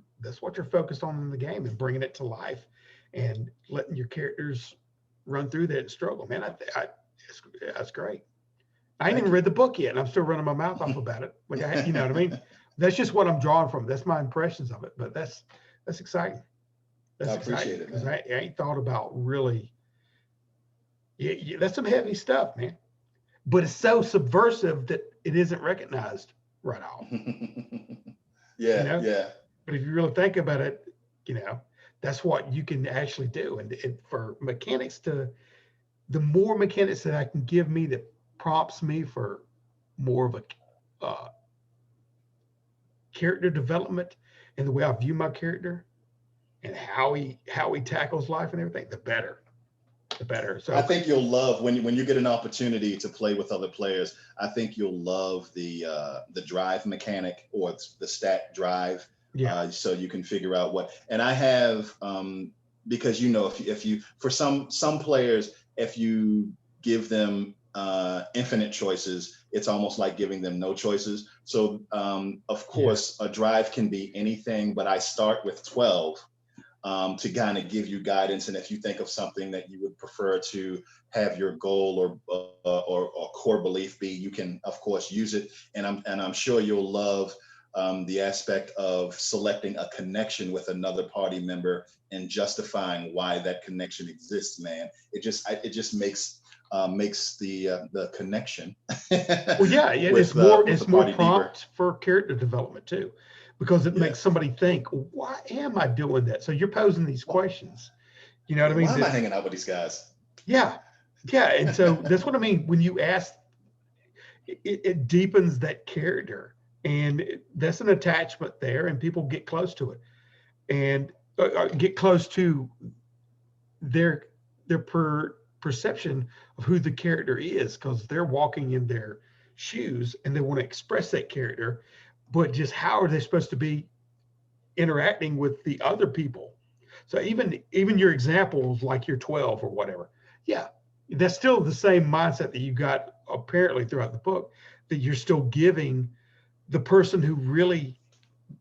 A: focused on in the game, and bringing it to life and letting your characters run through that and struggle. Man, that's great. I ain't even read the book yet, and I'm still running my mouth off about it. Like you know what I mean? That's just what I'm drawing from. That's my impressions of it. But that's exciting. That's
B: I appreciate
A: exciting,
B: it, man.
A: I ain't thought about really. Yeah, that's some heavy stuff, man. But it's so subversive that it isn't recognized right off.
B: Yeah,
A: You know?
B: yeah.
A: But if you really think about it, you know, that's what you can actually do. And for mechanics the more mechanics that I can give me that prompts me for more of a character development and the way I view my character and how he tackles life and everything, the better. So
B: I think you'll love when you get an opportunity to play with other players. I think you'll love the drive mechanic, or the stat drive.
A: yeah,
B: So you can figure out what. And I have because, you know, if you for some players, if you give them infinite choices, it's almost like giving them no choices. So of course, a drive can be anything, but I start with 12. To kind of give you guidance, and if you think of something that you would prefer to have your goal or core belief be, you can of course use it. And I'm sure you'll love the aspect of selecting a connection with another party member and justifying why that connection exists. Man, it just makes the connection.
A: well, yeah, it's more prompt for character development too, because it makes somebody think, why am I doing that? So you're posing these questions, you know what I mean?
B: Why am I hanging out with these guys?
A: Yeah, and so that's what I mean when you ask. It deepens that character, and that's an attachment there, and people get close to it, and get close to their perception of who the character is, because they're walking in their shoes and they want to express that character, but just how are they supposed to be interacting with the other people? So even your examples, like your 12 or whatever, yeah, that's still the same mindset that you got apparently throughout the book, that you're still giving the person who really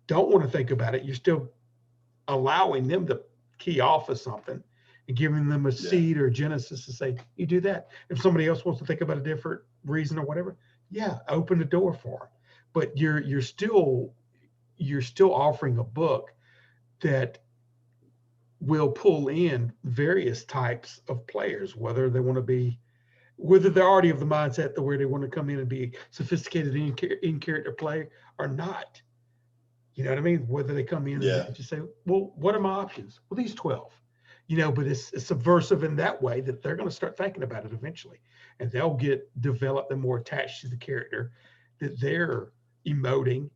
A: don't want to think about it, you're still allowing them to key off of something and giving them a seed or genesis to say, you do that. If somebody else wants to think about a different reason or whatever, yeah, open the door for them. But you're still offering a book that will pull in various types of players, whether they're already of the mindset that where they want to come in and be sophisticated in character play or not. You know what I mean? Whether they come in and just say, well, what are my options? Well, these 12, you know, but it's subversive in that way that they're going to start thinking about it eventually, and they'll get developed and more attached to the character that they're emoting.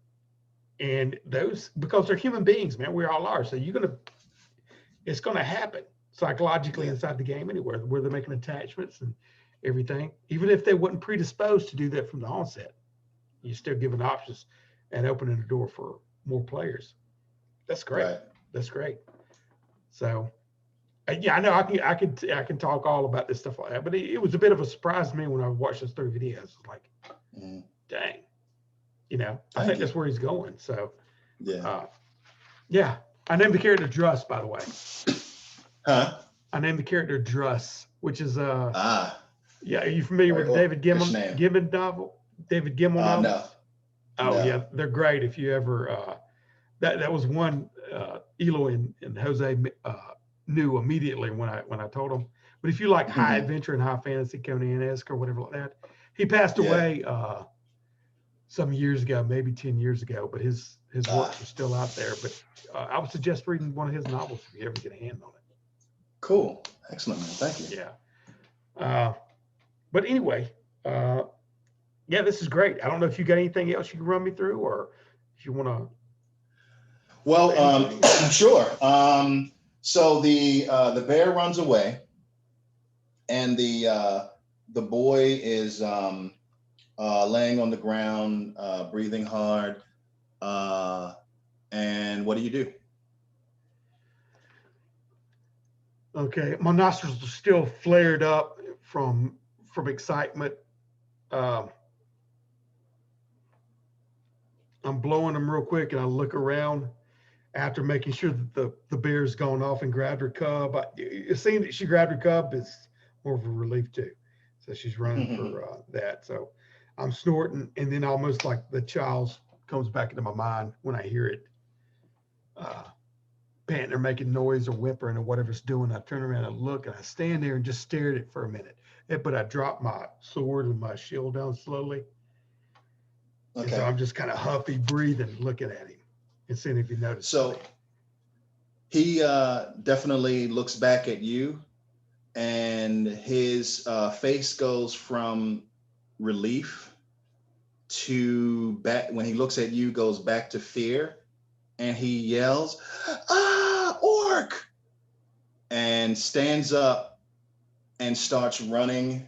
A: And those, because they're human beings, man, we all are. So it's going to happen psychologically inside the game anywhere where they're making attachments and everything. Even if they weren't predisposed to do that from the onset, you're still giving options and opening the door for more players. That's great. Right. That's great. So, yeah, I know I can talk all about this stuff like that, but it was a bit of a surprise to me when I watched those 3 videos. It's like, dang, you know, I think that's where he's going. So, yeah. I named the character Druss, by the way.
B: Huh?
A: I named the character Druss, which is yeah. Are you familiar with the David Gemmell novel? David Gemmell novel?
B: No.
A: Oh no. Yeah, they're great. If you ever that was one Eloy and Jose knew immediately when I told them. But if you like high adventure and high fantasy, Conan-esque or whatever like that, he passed away some years ago, maybe 10 years ago. But his works are still out there. But I would suggest reading one of his novels if you ever get a hand on it.
B: Cool, excellent, man. Thank you.
A: Yeah. But anyway, yeah, this is great. I don't know if you got anything else you can run me through, or if you want to.
B: Well, sure. So the bear runs away, and the boy is laying on the ground, breathing hard. And what do you do?
A: Okay, my nostrils are still flared up from excitement. Um, I'm blowing them real quick, and I look around after making sure that the bear's gone off and grabbed her cub. Seeing that she grabbed her cub is more of a relief too. So she's running for that. So I'm snorting, and then almost like the child comes back into my mind when I hear it panting or making noise or whimpering or whatever it's doing. I turn around and look, and I stand there and just stare at it for a minute. But I drop my sword and my shield down slowly. Okay. And so I'm just kind of huffy breathing, looking at him and seeing if he notices.
B: So he definitely looks back at you, and his face goes from relief to back. When he looks at you, goes back to fear, and he yells, "Ah, orc!" and stands up and starts running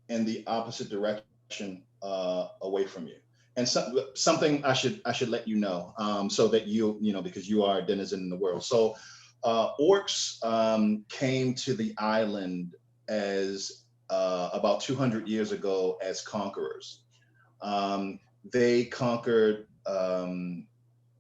B: in the opposite direction away from you. And something I should let you know, so that you know, because you are a denizen in the world. So orcs came to the island as about 200 years ago as conquerors. They conquered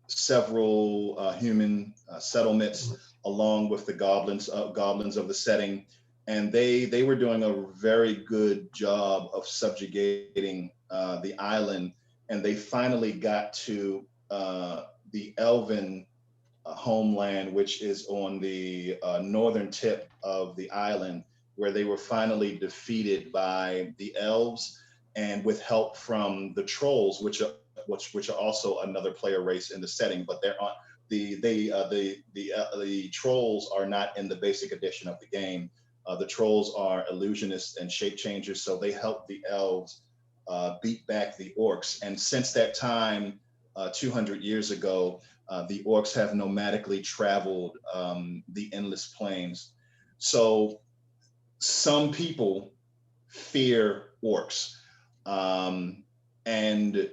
B: several human settlements along with the goblins of the setting, and they were doing a very good job of subjugating the island. And they finally got to the elven homeland, which is on the northern tip of the island, where they were finally defeated by the elves, and with help from the trolls, which are also another player race in the setting. But they're on the trolls are not in the basic edition of the game. The trolls are illusionists and shape changers, so they help the elves beat back the orcs. And since that time, 200 years ago, the orcs have nomadically traveled the endless plains. So some people fear orcs. And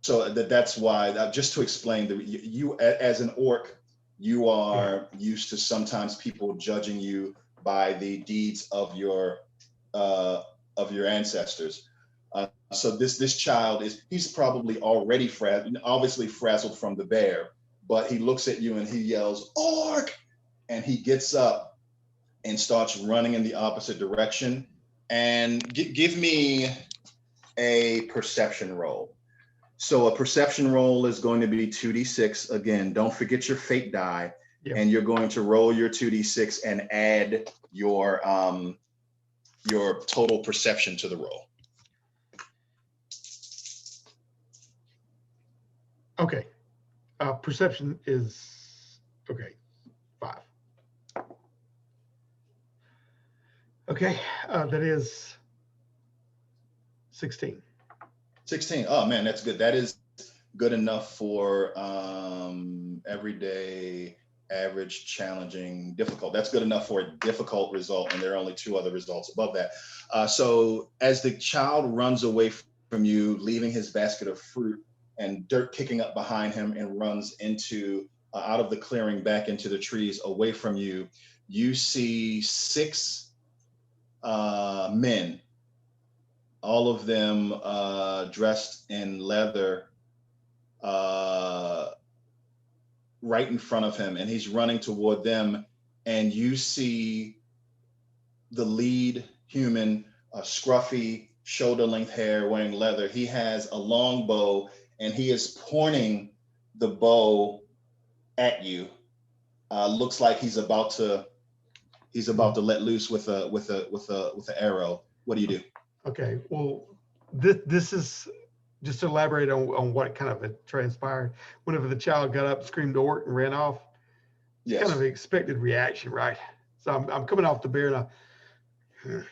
B: so that's why, just to explain, that you as an orc, you are used to sometimes people judging you by the deeds of your ancestors. So this child he's probably already obviously frazzled from the bear, but he looks at you and he yells, "Orc!" And he gets up and starts running in the opposite direction. And give me a perception roll. So a perception roll is going to be 2d6. Again, don't forget your fate die. Yep. And you're going to roll your 2d6 and add your total perception to the roll.
A: Okay. Perception is, 5. Okay, that is 16.
B: 16. Oh man, that's good. That is good enough for everyday, average, challenging, difficult. That's good enough for a difficult result, and there are only 2 other results above that. So as the child runs away from you, leaving his basket of fruit and dirt kicking up behind him, and runs into out of the clearing back into the trees away from you, you see 6 men, all of them dressed in leather, right in front of him, and he's running toward them. And you see the lead human, scruffy, shoulder-length hair, wearing leather. He has a long bow, and he is pointing the bow at you. Looks like he's about to let loose with an arrow. What do you do?
A: Okay, well, this is just to elaborate on what kind of transpired. Whenever the child got up, screamed "orc" and ran off, it's kind of an expected reaction, right? So I'm coming off the bear, and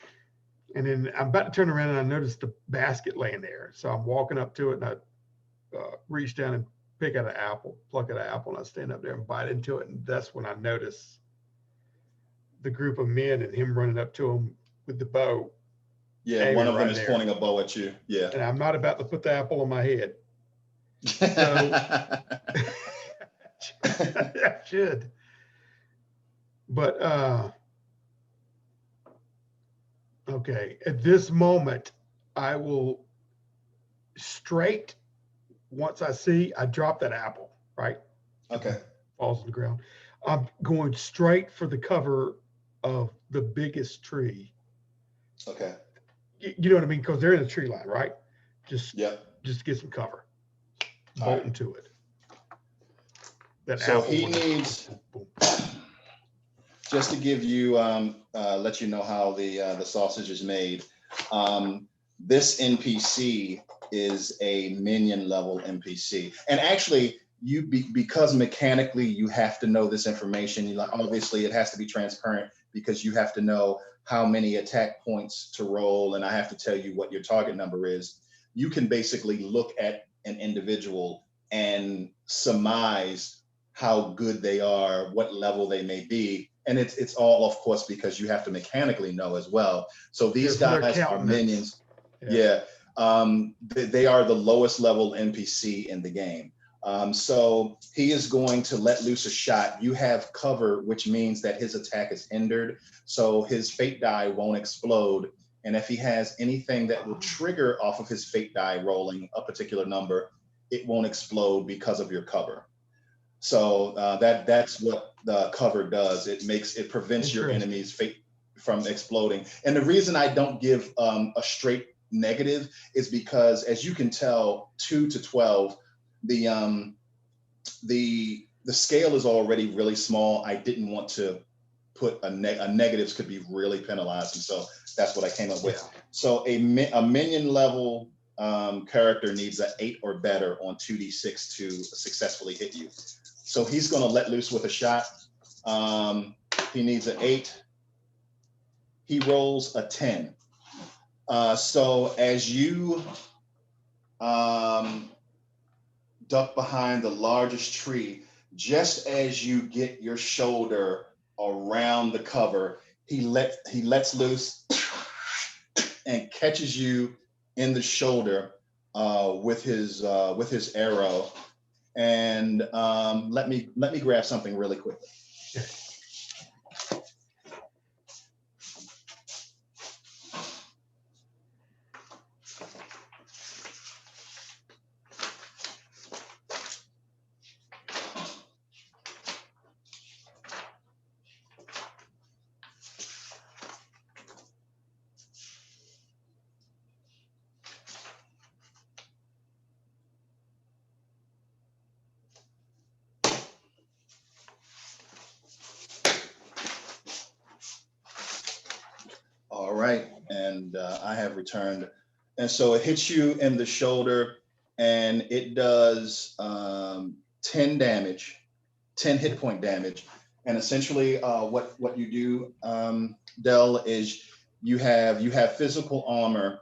A: then I'm about to turn around, and I noticed the basket laying there. So I'm walking up to it, and I reach down and pluck out an apple, and I stand up there and bite into it. And that's when I notice the group of men and him running up to him with the bow.
B: Yeah, one
A: aiming
B: of them
A: right
B: is
A: there.
B: pointing a bow at you. Yeah.
A: And I'm not about to put the apple on my head. So I should. But okay, at this moment, I will straight, once I drop that apple, right?
B: Okay.
A: Falls on the ground. I'm going straight for the cover of the biggest tree.
B: Okay.
A: You know what I mean? Because they're in the tree line, right?
B: Yep.
A: Just to get some cover.
B: All
A: Bolting
B: right.
A: to it. That
B: So
A: apple
B: he
A: will
B: needs,
A: boom, boom.
B: just to give you, let you know how the sausage is made. This NPC is a minion level NPC, and actually, because mechanically you have to know this information. Obviously, it has to be transparent because you have to know how many attack points to roll, and I have to tell you what your target number is. You can basically look at an individual and surmise how good they are, what level they may be. And it's all, of course, because you have to mechanically know as well. So these guys are minions. Yeah. They are the lowest level NPC in the game. So he is going to let loose a shot. You have cover, which means that his attack is hindered. So his fate die won't explode. And if he has anything that will trigger off of his fate die rolling a particular number, it won't explode because of your cover. So that's what the cover does. It prevents your enemy's fate from exploding. And the reason I don't give a straight negative is because, as you can tell, 2 to 12, the scale is already really small. I didn't want to put a negatives could be really penalizing, so that's what I came up with.
A: Yeah.
B: So a minion level character needs an 8 or better on 2d6 to successfully hit you. So he's going to let loose with a shot. He needs an 8. He rolls a 10. So as you duck behind the largest tree, just as you get your shoulder around the cover, he lets loose and catches you in the shoulder with his arrow. And let me grab something really quickly.
A: Okay.
B: All right, and I have returned. And so it hits you in the shoulder, and it does 10 damage, 10 hit point damage. And essentially what you do, Del, is you have physical armor,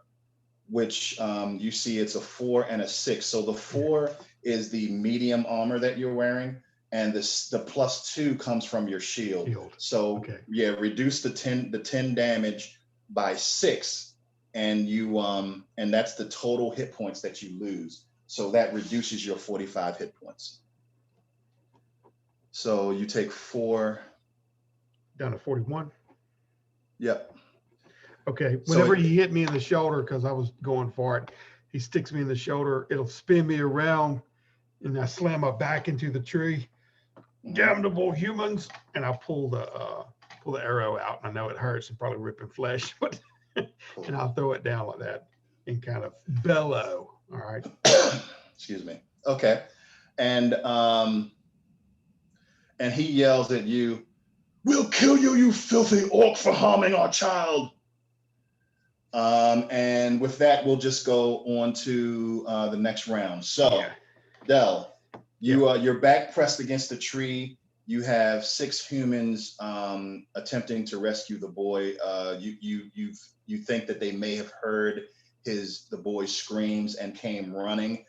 B: which you see it's a 4 and a 6. So the 4 is the medium armor that you're wearing, and the +2 comes from your shield. So
A: okay.
B: Yeah, reduce the 10 damage by 6, and you and that's the total hit points that you lose. So that reduces your 45 hit points. So you take 4
A: down to 41.
B: Yep.
A: Okay. Whenever he hit me in the shoulder, because I was going for it, he sticks me in the shoulder. It'll spin me around, and I slam my back into the tree. Damnable humans! And I pull the arrow out. And I know it hurts and probably ripping flesh, but and I'll throw it down like that and kind of bellow. All right.
B: Excuse me. Okay. And he yells at you, "We'll kill you, you filthy orc, for harming our child." And with that, we'll just go on to the next round. So, Del, you're back pressed against the tree. You have 6 humans attempting to rescue the boy. You think that they may have heard the boy's screams and came running.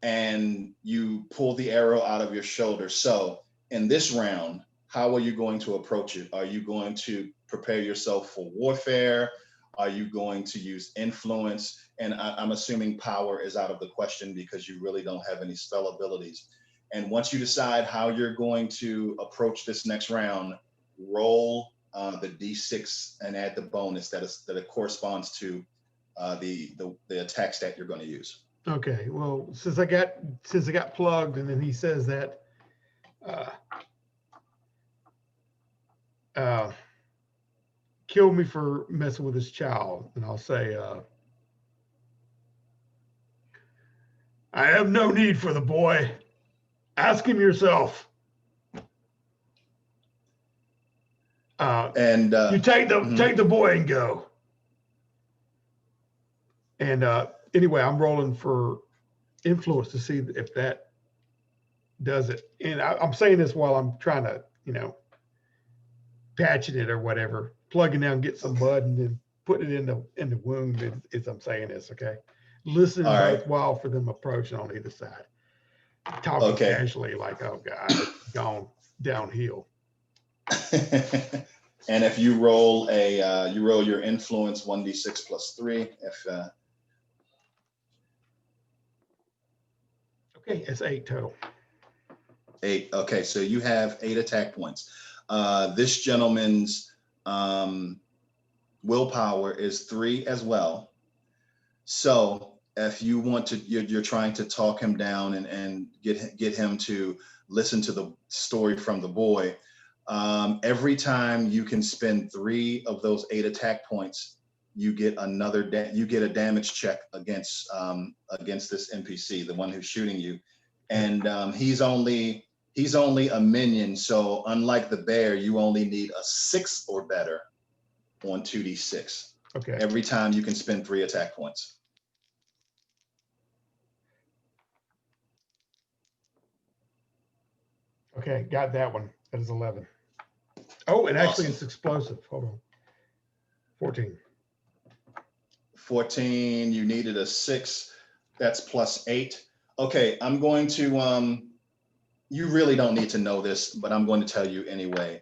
B: And you pull the arrow out of your shoulder. So in this round, how are you going to approach it? Are you going to prepare yourself for warfare? Are you going to use influence? And I'm assuming power is out of the question because you really don't have any spell abilities. And once you decide how you're going to approach this next round, roll the D6 and add the bonus that it corresponds to the attack stat you're going to use.
A: Okay. Well, since I got plugged, and then he says that kill me for messing with his child, and I'll say, I have no need for the boy. Ask him yourself.
B: And
A: you take the boy and go. And anyway, I'm rolling for influence to see if that does it. And I'm saying this while I'm trying to, patching it or whatever, plugging down, get some blood, and then putting it in the wound as I'm saying this. Okay, listening both while for them approaching on either side, talking casually like, "Oh God, it's gone downhill."
B: And if you roll your influence 1d6 plus 3. If
A: okay, it's 8 total.
B: 8. Okay, so you have 8 attack points. This gentleman's willpower is 3 as well. So if you want to, you're trying to talk him down and get him to listen to the story from the boy. Every time you can spend 3 of those 8 attack points, you get a damage check against this NPC, the one who's shooting you, and he's only a minion. So unlike the bear, you only need a 6 or better on 2d6.
A: Okay.
B: Every time you can spend 3 attack points.
A: Okay, got that one. That is 11. Oh, and actually
B: Awesome.
A: It's explosive. Hold on. 14.
B: 14, you needed a 6. That's plus 8. Okay, I'm going to, you really don't need to know this, but I'm going to tell you anyway.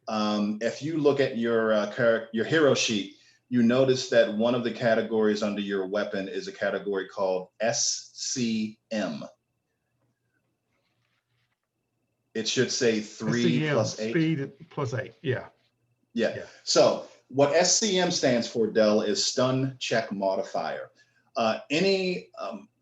B: If you look at your hero sheet, you notice that one of the categories under your weapon is a category called SCM. It should say 3
A: SCM,
B: plus 8.
A: Speed plus 8. Yeah.
B: So what SCM stands for, Del, is stun check modifier. Any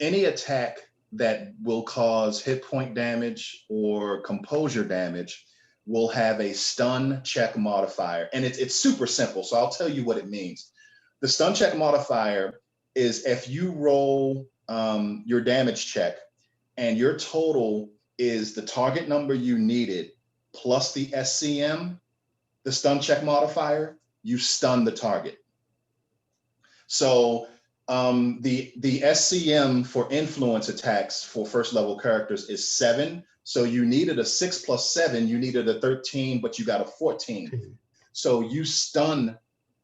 B: attack that will cause hit point damage or composure damage will have a stun check modifier, and it's super simple. So I'll tell you what it means. The stun check modifier is if you roll your damage check and your total is the target number you needed plus the SCM, the stun check modifier, you stun the target. So the SCM for influence attacks for first level characters is 7. So you needed a 6 plus 7, you needed a 13, but you got a 14. So you stun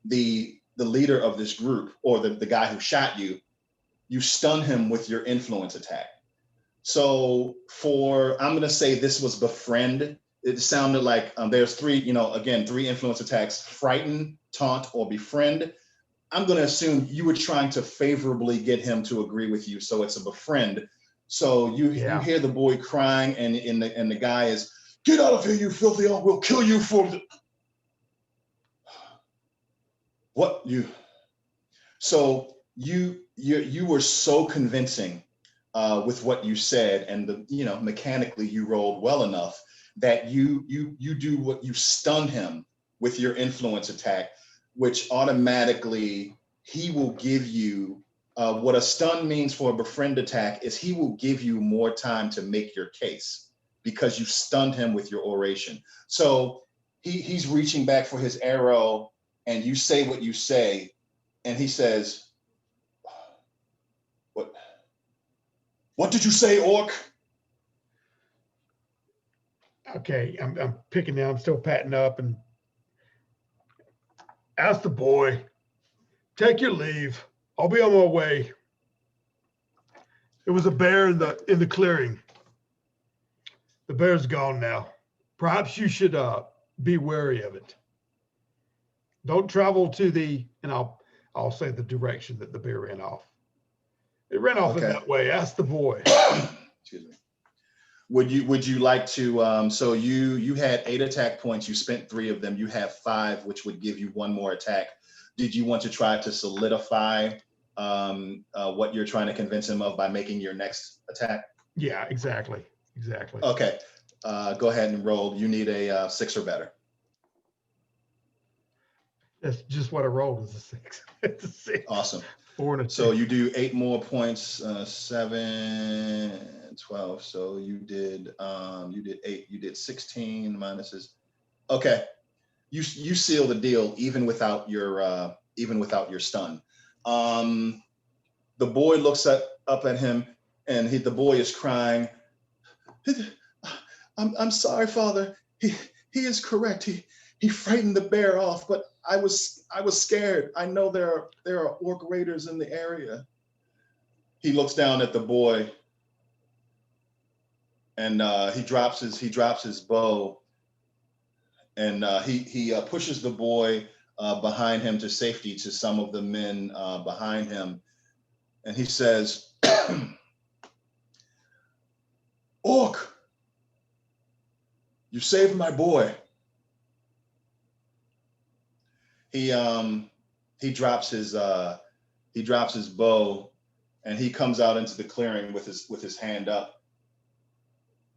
B: the leader of this group, or the guy who shot you, you stun him with your influence attack. So I'm gonna say this was befriend. It sounded like there's 3, again, 3 influence attacks: frighten, taunt, or befriend. I'm going to assume you were trying to favorably get him to agree with you, so it's a befriend. So you hear the boy crying, and the guy is, "Get out of here, you filthy! We'll kill you for the..." What you? So you were so convincing with what you said, and mechanically you rolled well enough that you do what you stun him with your influence attack, which automatically he will give you what a stun means for a befriend attack is he will give you more time to make your case because you stunned him with your oration. So he's reaching back for his arrow, and you say what you say, and he says, What did you say, Orc?"
A: Okay, I'm picking now. I'm still patting up and ask the boy, "Take your leave. I'll be on my way. It was a bear in the clearing. The bear's gone now. Perhaps you should be wary of it. Don't travel to and I'll I'll say the direction that the bear ran off. It ran off in
B: Okay.
A: that way. Ask the boy.
B: Excuse me. Would you like to, so you had 8 attack points, you spent 3 of them, you have 5, which would give you 1 more attack. Did you want to try to solidify what you're trying to convince him of by making your next attack?
A: Yeah, exactly.
B: Okay, go ahead and roll. You need a 6 or better.
A: That's just what I rolled, is a 6. It's a 6.
B: Awesome.
A: 4 and a 2.
B: So you do 8 more points, 7, 12. So you did 8. You did 16 minuses. Okay, you seal the deal even without your stun. The boy looks up at him, and the boy is crying. I'm sorry, Father. He is correct. He frightened the bear off, but I was scared. I know there are orc raiders in the area. He looks down at the boy, and he drops his bow, and he pushes the boy behind him to safety to some of the men behind him, and he says, "Orc, you saved my boy." He drops his bow, and he comes out into the clearing with his hand up,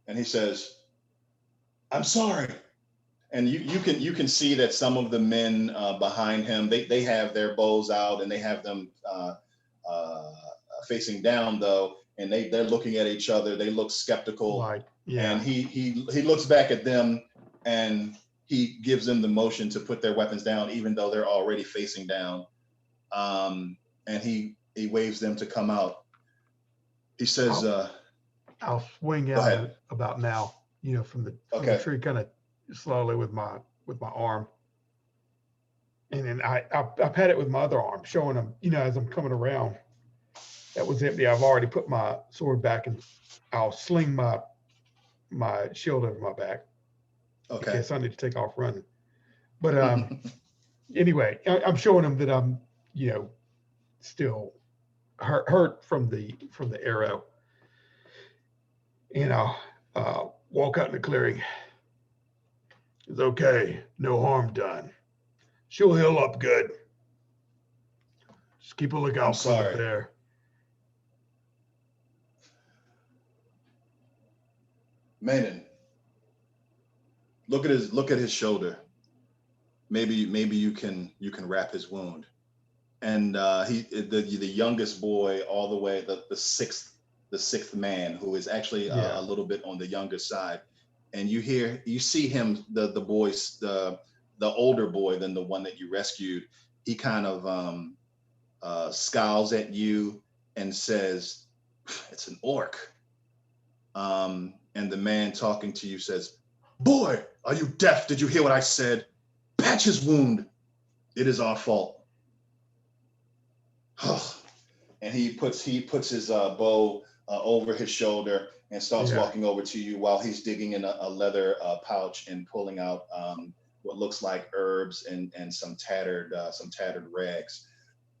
B: and he says, "I'm sorry." And you can see that some of the men behind him, they have their bows out, and they have them facing down though, and they're looking at each other. They look skeptical.
A: Like, yeah.
B: And he looks back at them, and he gives them the motion to put their weapons down, even though they're already facing down. And he waves them to come out. He says,
A: I'll swing out about now, from the tree, kind of slowly with my arm. And then I pat it with my other arm, showing him, as I'm coming around, that was empty. I've already put my sword back, and I'll sling my shield over my back.
B: Okay.
A: In case I need to take off running. But anyway, I'm showing him that I'm, still hurt from the arrow. And I'll walk out in the clearing. It's okay. No harm done. She'll heal up good. Just keep a lookout for the bear.
B: Maiden, look at his shoulder. Maybe you can wrap his wound. And the youngest boy, all the way the sixth man, who is actually a little bit on the younger side, and you see him, the older boy than the one that you rescued. He kind of scowls at you and says, "It's an orc." And the man talking to you says, "Boy, are you deaf? Did you hear what I said? Patch his wound. It is our fault." And he puts his bow over his shoulder and starts walking over to you while he's digging in a leather pouch and pulling out what looks like herbs and some tattered rags.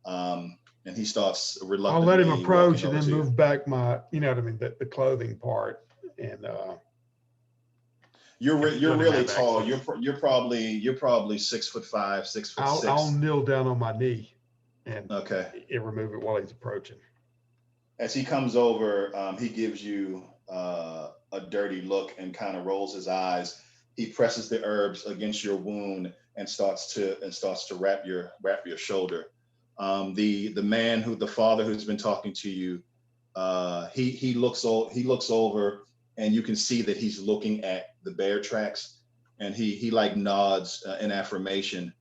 B: And he starts reluctantly.
A: I'll let him approach and then move back my, the clothing part. And
B: you're really tall. You're probably 6'5", 6'6".
A: I'll kneel down on my knee and remove it while he's approaching.
B: As he comes over, he gives you a dirty look and kind of rolls his eyes. He presses the herbs against your wound and starts to wrap your shoulder. The man the father who's been talking to you, he looks over, and you can see that he's looking at the bear tracks, and he like nods in affirmation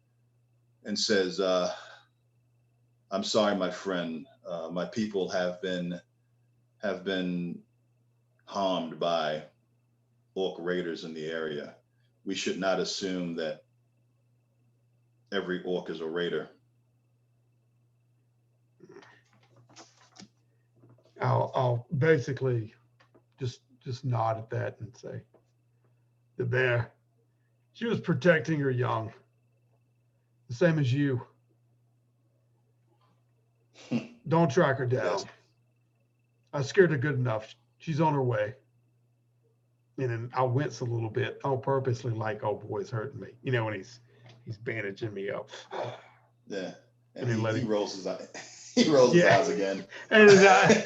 B: and says, "I'm sorry, my friend. My people have been harmed by orc raiders in the area. We should not assume that every orc is a raider."
A: I'll basically just nod at that and say, "The bear, she was protecting her young, the same as you. Don't track her down.
B: Yes.
A: I scared her good enough. She's on her way. And then I'll wince a little bit. I'll purposely like, oh boy, it's hurting me. You know, when he's bandaging me up.
B: Yeah.
A: And then let
B: he
A: him.
B: rolls his eye. He rolls his eyes again.
A: And then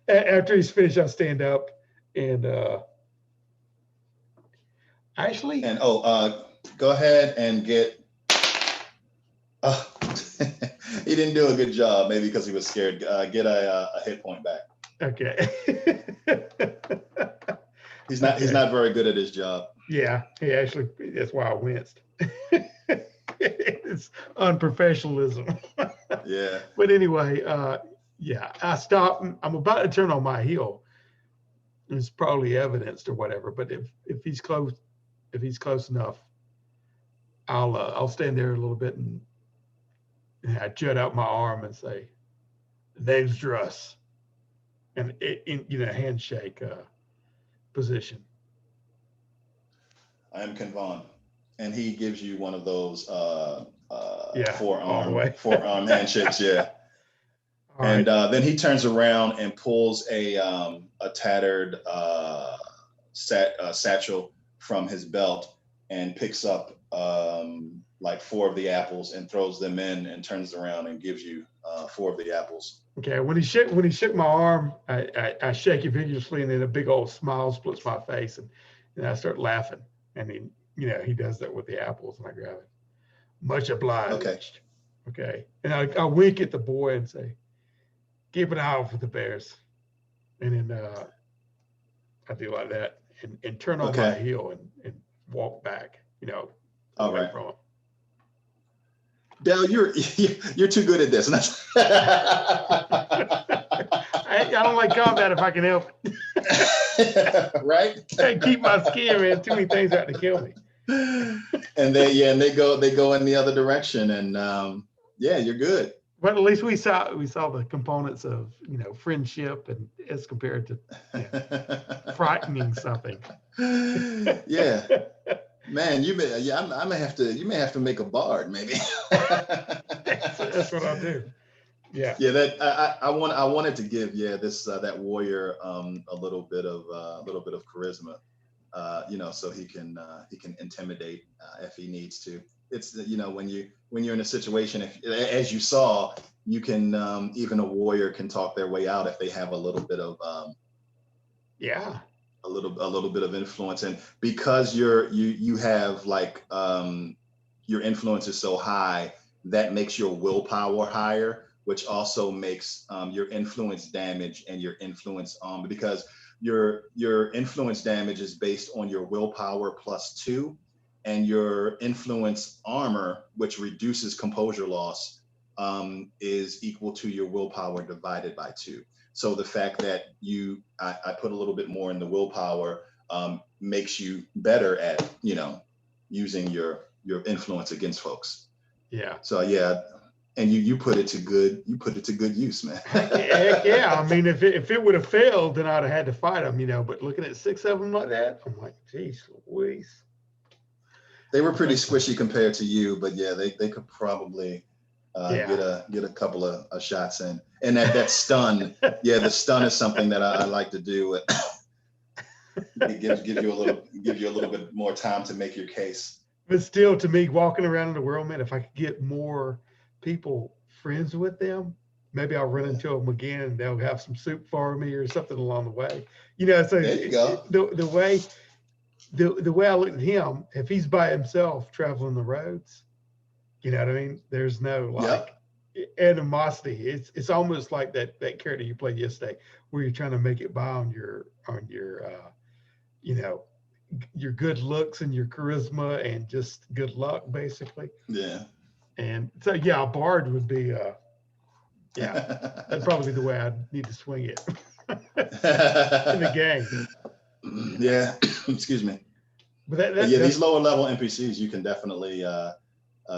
A: after he's finished, I'll stand up and actually.
B: And go ahead and get. He didn't do a good job, maybe because he was scared. Get a hit point back.
A: Okay.
B: He's not very good at his job.
A: Yeah, he actually, that's why I winced. It's unprofessionalism.
B: Yeah.
A: But anyway, yeah, I stopped. I'm about to turn on my heel. It's probably evidenced or whatever. But if he's close enough, I'll stand there a little bit and I jut out my arm and say, "Name's Druss," and in handshake position.
B: I am Convon, and he gives you one of those forearm handshakes. Yeah. And then he turns around and pulls a tattered satchel from his belt and picks up like 4 of the apples and throws them in and turns around and gives you 4 of the apples.
A: Okay. When he shook my arm, I shake it vigorously, and then a big old smile splits my face, and I start laughing. And he does that with the apples, and I grab it. Much obliged. Okay. And I wink at the boy and say, "Keep an eye out for the bears." And then I do like that and turn on my heel and walk back, away from him.
B: Dale, you're too good at this.
A: I don't like combat if I can help it.
B: Right?
A: I keep my skin, man. Too many things out to kill me.
B: And they go in the other direction, and you're good.
A: But at least we saw the components of friendship and as compared to frightening something.
B: Yeah. Man, you may have to make a bard, maybe.
A: That's what I'll do. Yeah.
B: Yeah, that I wanted to give this that warrior a little bit of charisma, so he can intimidate if he needs to. It's when you're in a situation, as you saw, you can even a warrior can talk their way out if they have a little bit of a little bit of influence, and because you have like your influence is so high, that makes your willpower higher, which also makes your influence damage and your influence because your influence damage is based on your willpower +2, and your influence armor, which reduces composure loss, is equal to your willpower divided by 2. So the fact that I put a little bit more in the willpower makes you better at using your influence against folks.
A: Yeah.
B: So and you put it to good use, man.
A: Heck yeah. I mean, if it would have failed, then I'd have had to fight them, But looking at 6 of them like that, I'm like, geez, Louise.
B: They were pretty squishy compared to you, but they could probably get a couple of shots in. And that stun, the stun is something that I like to do. It gives you a little bit more time to make your case.
A: But still, to me, walking around in the world, man, if I could get more people friends with them, maybe I'll run into them again and they'll have some soup for me or something along the way. So
B: there you go.
A: The way I look at him, if he's by himself traveling the roads, you know what I mean? There's no animosity. It's almost like that character you played yesterday, where you're trying to make it by on your your good looks and your charisma and just good luck, basically.
B: Yeah.
A: And so a bard would be that'd probably be the way I'd need to swing it in the game.
B: Yeah. Excuse me.
A: But
B: these lower level NPCs, you can definitely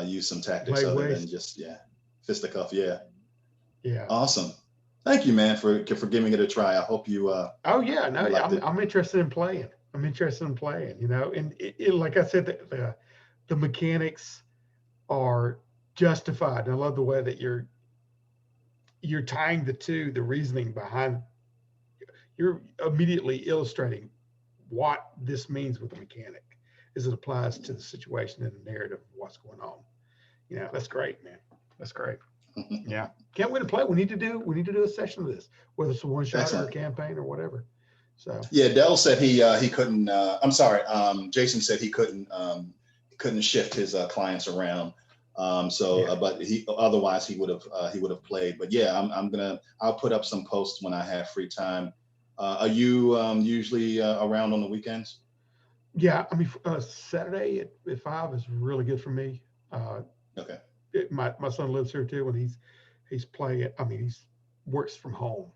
B: use some tactics other than just fisticuff. Yeah. Awesome. Thank you, man, for giving it a try. I hope you.
A: I'm interested in playing. And like I said, the mechanics are justified. And I love the way that you're tying the two, the reasoning behind, you're immediately illustrating what this means with the mechanic as it applies to the situation and the narrative of what's going on. That's great, man. That's great. Yeah. Can't wait to play. We need to do a session of this, whether it's a one shot or a campaign or whatever. So
B: yeah, Dell said he couldn't. I'm sorry. Jason said he couldn't shift his clients around. But otherwise he would have played. But yeah, I'll put up some posts when I have free time. Are you usually around on the weekends?
A: Yeah, I mean, Saturday at 5 is really good for me.
B: Okay.
A: My son lives here too, and he's playing. I mean, he's works from home.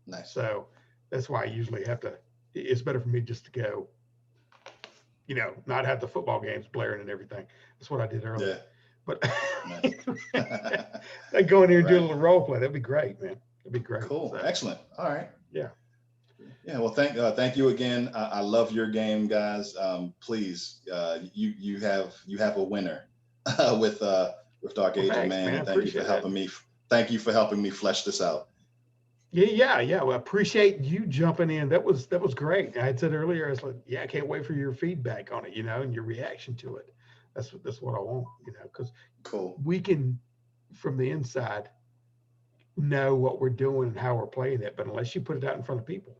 B: Nice.
A: So that's why I usually have to. It's better for me just to go. Not have the football games blaring and everything. That's what I did earlier.
B: Yeah.
A: But I go in here and do a little role play. That'd be great, man. That'd be great.
B: Cool. So, excellent. All right.
A: Yeah.
B: Yeah. Well, thank you again. I love your game, guys. Please, you have a winner with Dark Age of Man. And thank you for helping me. Thank you for helping me flesh this out.
A: Yeah. Well, I appreciate you jumping in. That was great. I had said earlier, I was like, yeah, I can't wait for your feedback on it, and your reaction to it. That's what I want, because
B: cool.
A: We can, from the inside, know what we're doing and how we're playing it. But unless you put it out in front of people,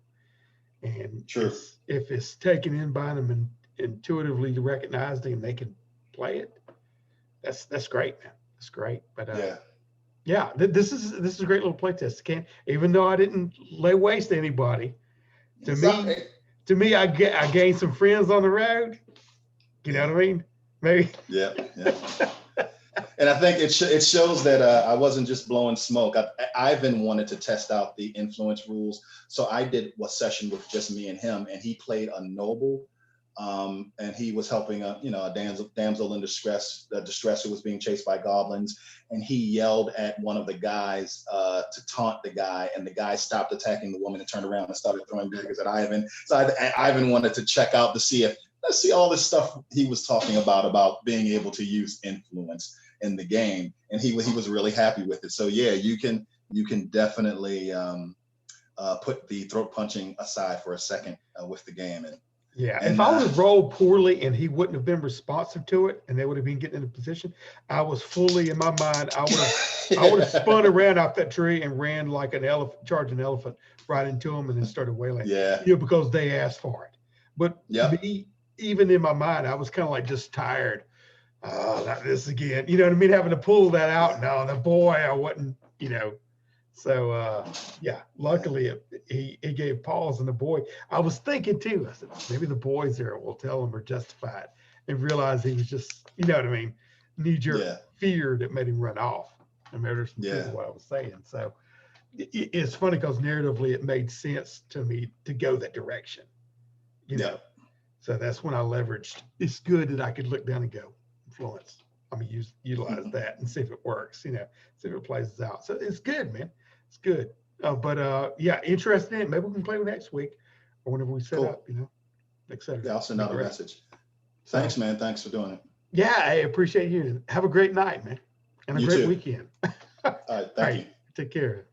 A: and
B: sure,
A: if it's taken in by them and intuitively recognized and they can play it, that's great, man. That's great. But yeah, this is a great little play test. Even though I didn't lay waste to anybody, to me, I gained some friends on the road. You know what I mean? Maybe.
B: Yeah. And I think it shows that I wasn't just blowing smoke. Ivan wanted to test out the influence rules, so I did a session with just me and him, and he played a noble, and he was helping a damsel in distress, who was being chased by goblins, and he yelled at one of the guys to taunt the guy, and the guy stopped attacking the woman and turned around and started throwing daggers at Ivan. So Ivan wanted to check out to see let's see all this stuff he was talking about being able to use influence in the game, and he was really happy with it. So yeah, you can definitely put the throat punching aside for a second with the game. And
A: if I would have rolled poorly and he wouldn't have been responsive to it, and they would have been getting in a position, I was fully in my mind. I would have spun around off that tree and ran like an elephant, charged an elephant right into him, and then started wailing.
B: Yeah,
A: because they asked for it. But me, even in my mind, I was kind of like just tired. Not this again. You know what I mean? Having to pull that out. No, the boy, I wasn't. So luckily he gave pause, and the boy. I was thinking too. I said maybe the boys there will tell him or justify it, and realize he was just, you know what I mean, knee-jerk fear that made him run off. And maybe there's some truth to what I was saying. So it's funny because narratively it made sense to me to go that direction. So that's when I leveraged. It's good that I could look down and go influence. I mean, utilize that and see if it works. See if it plays out. So it's good, man. It's good. Interested in it. Maybe we can play next week or whenever we set up. Next Saturday.
B: Yeah, I'll send out a message. Thanks, man. Thanks for doing it.
A: Yeah, I appreciate you. Have a great night, man, and a great weekend.
B: All right, thank you.
A: Take care.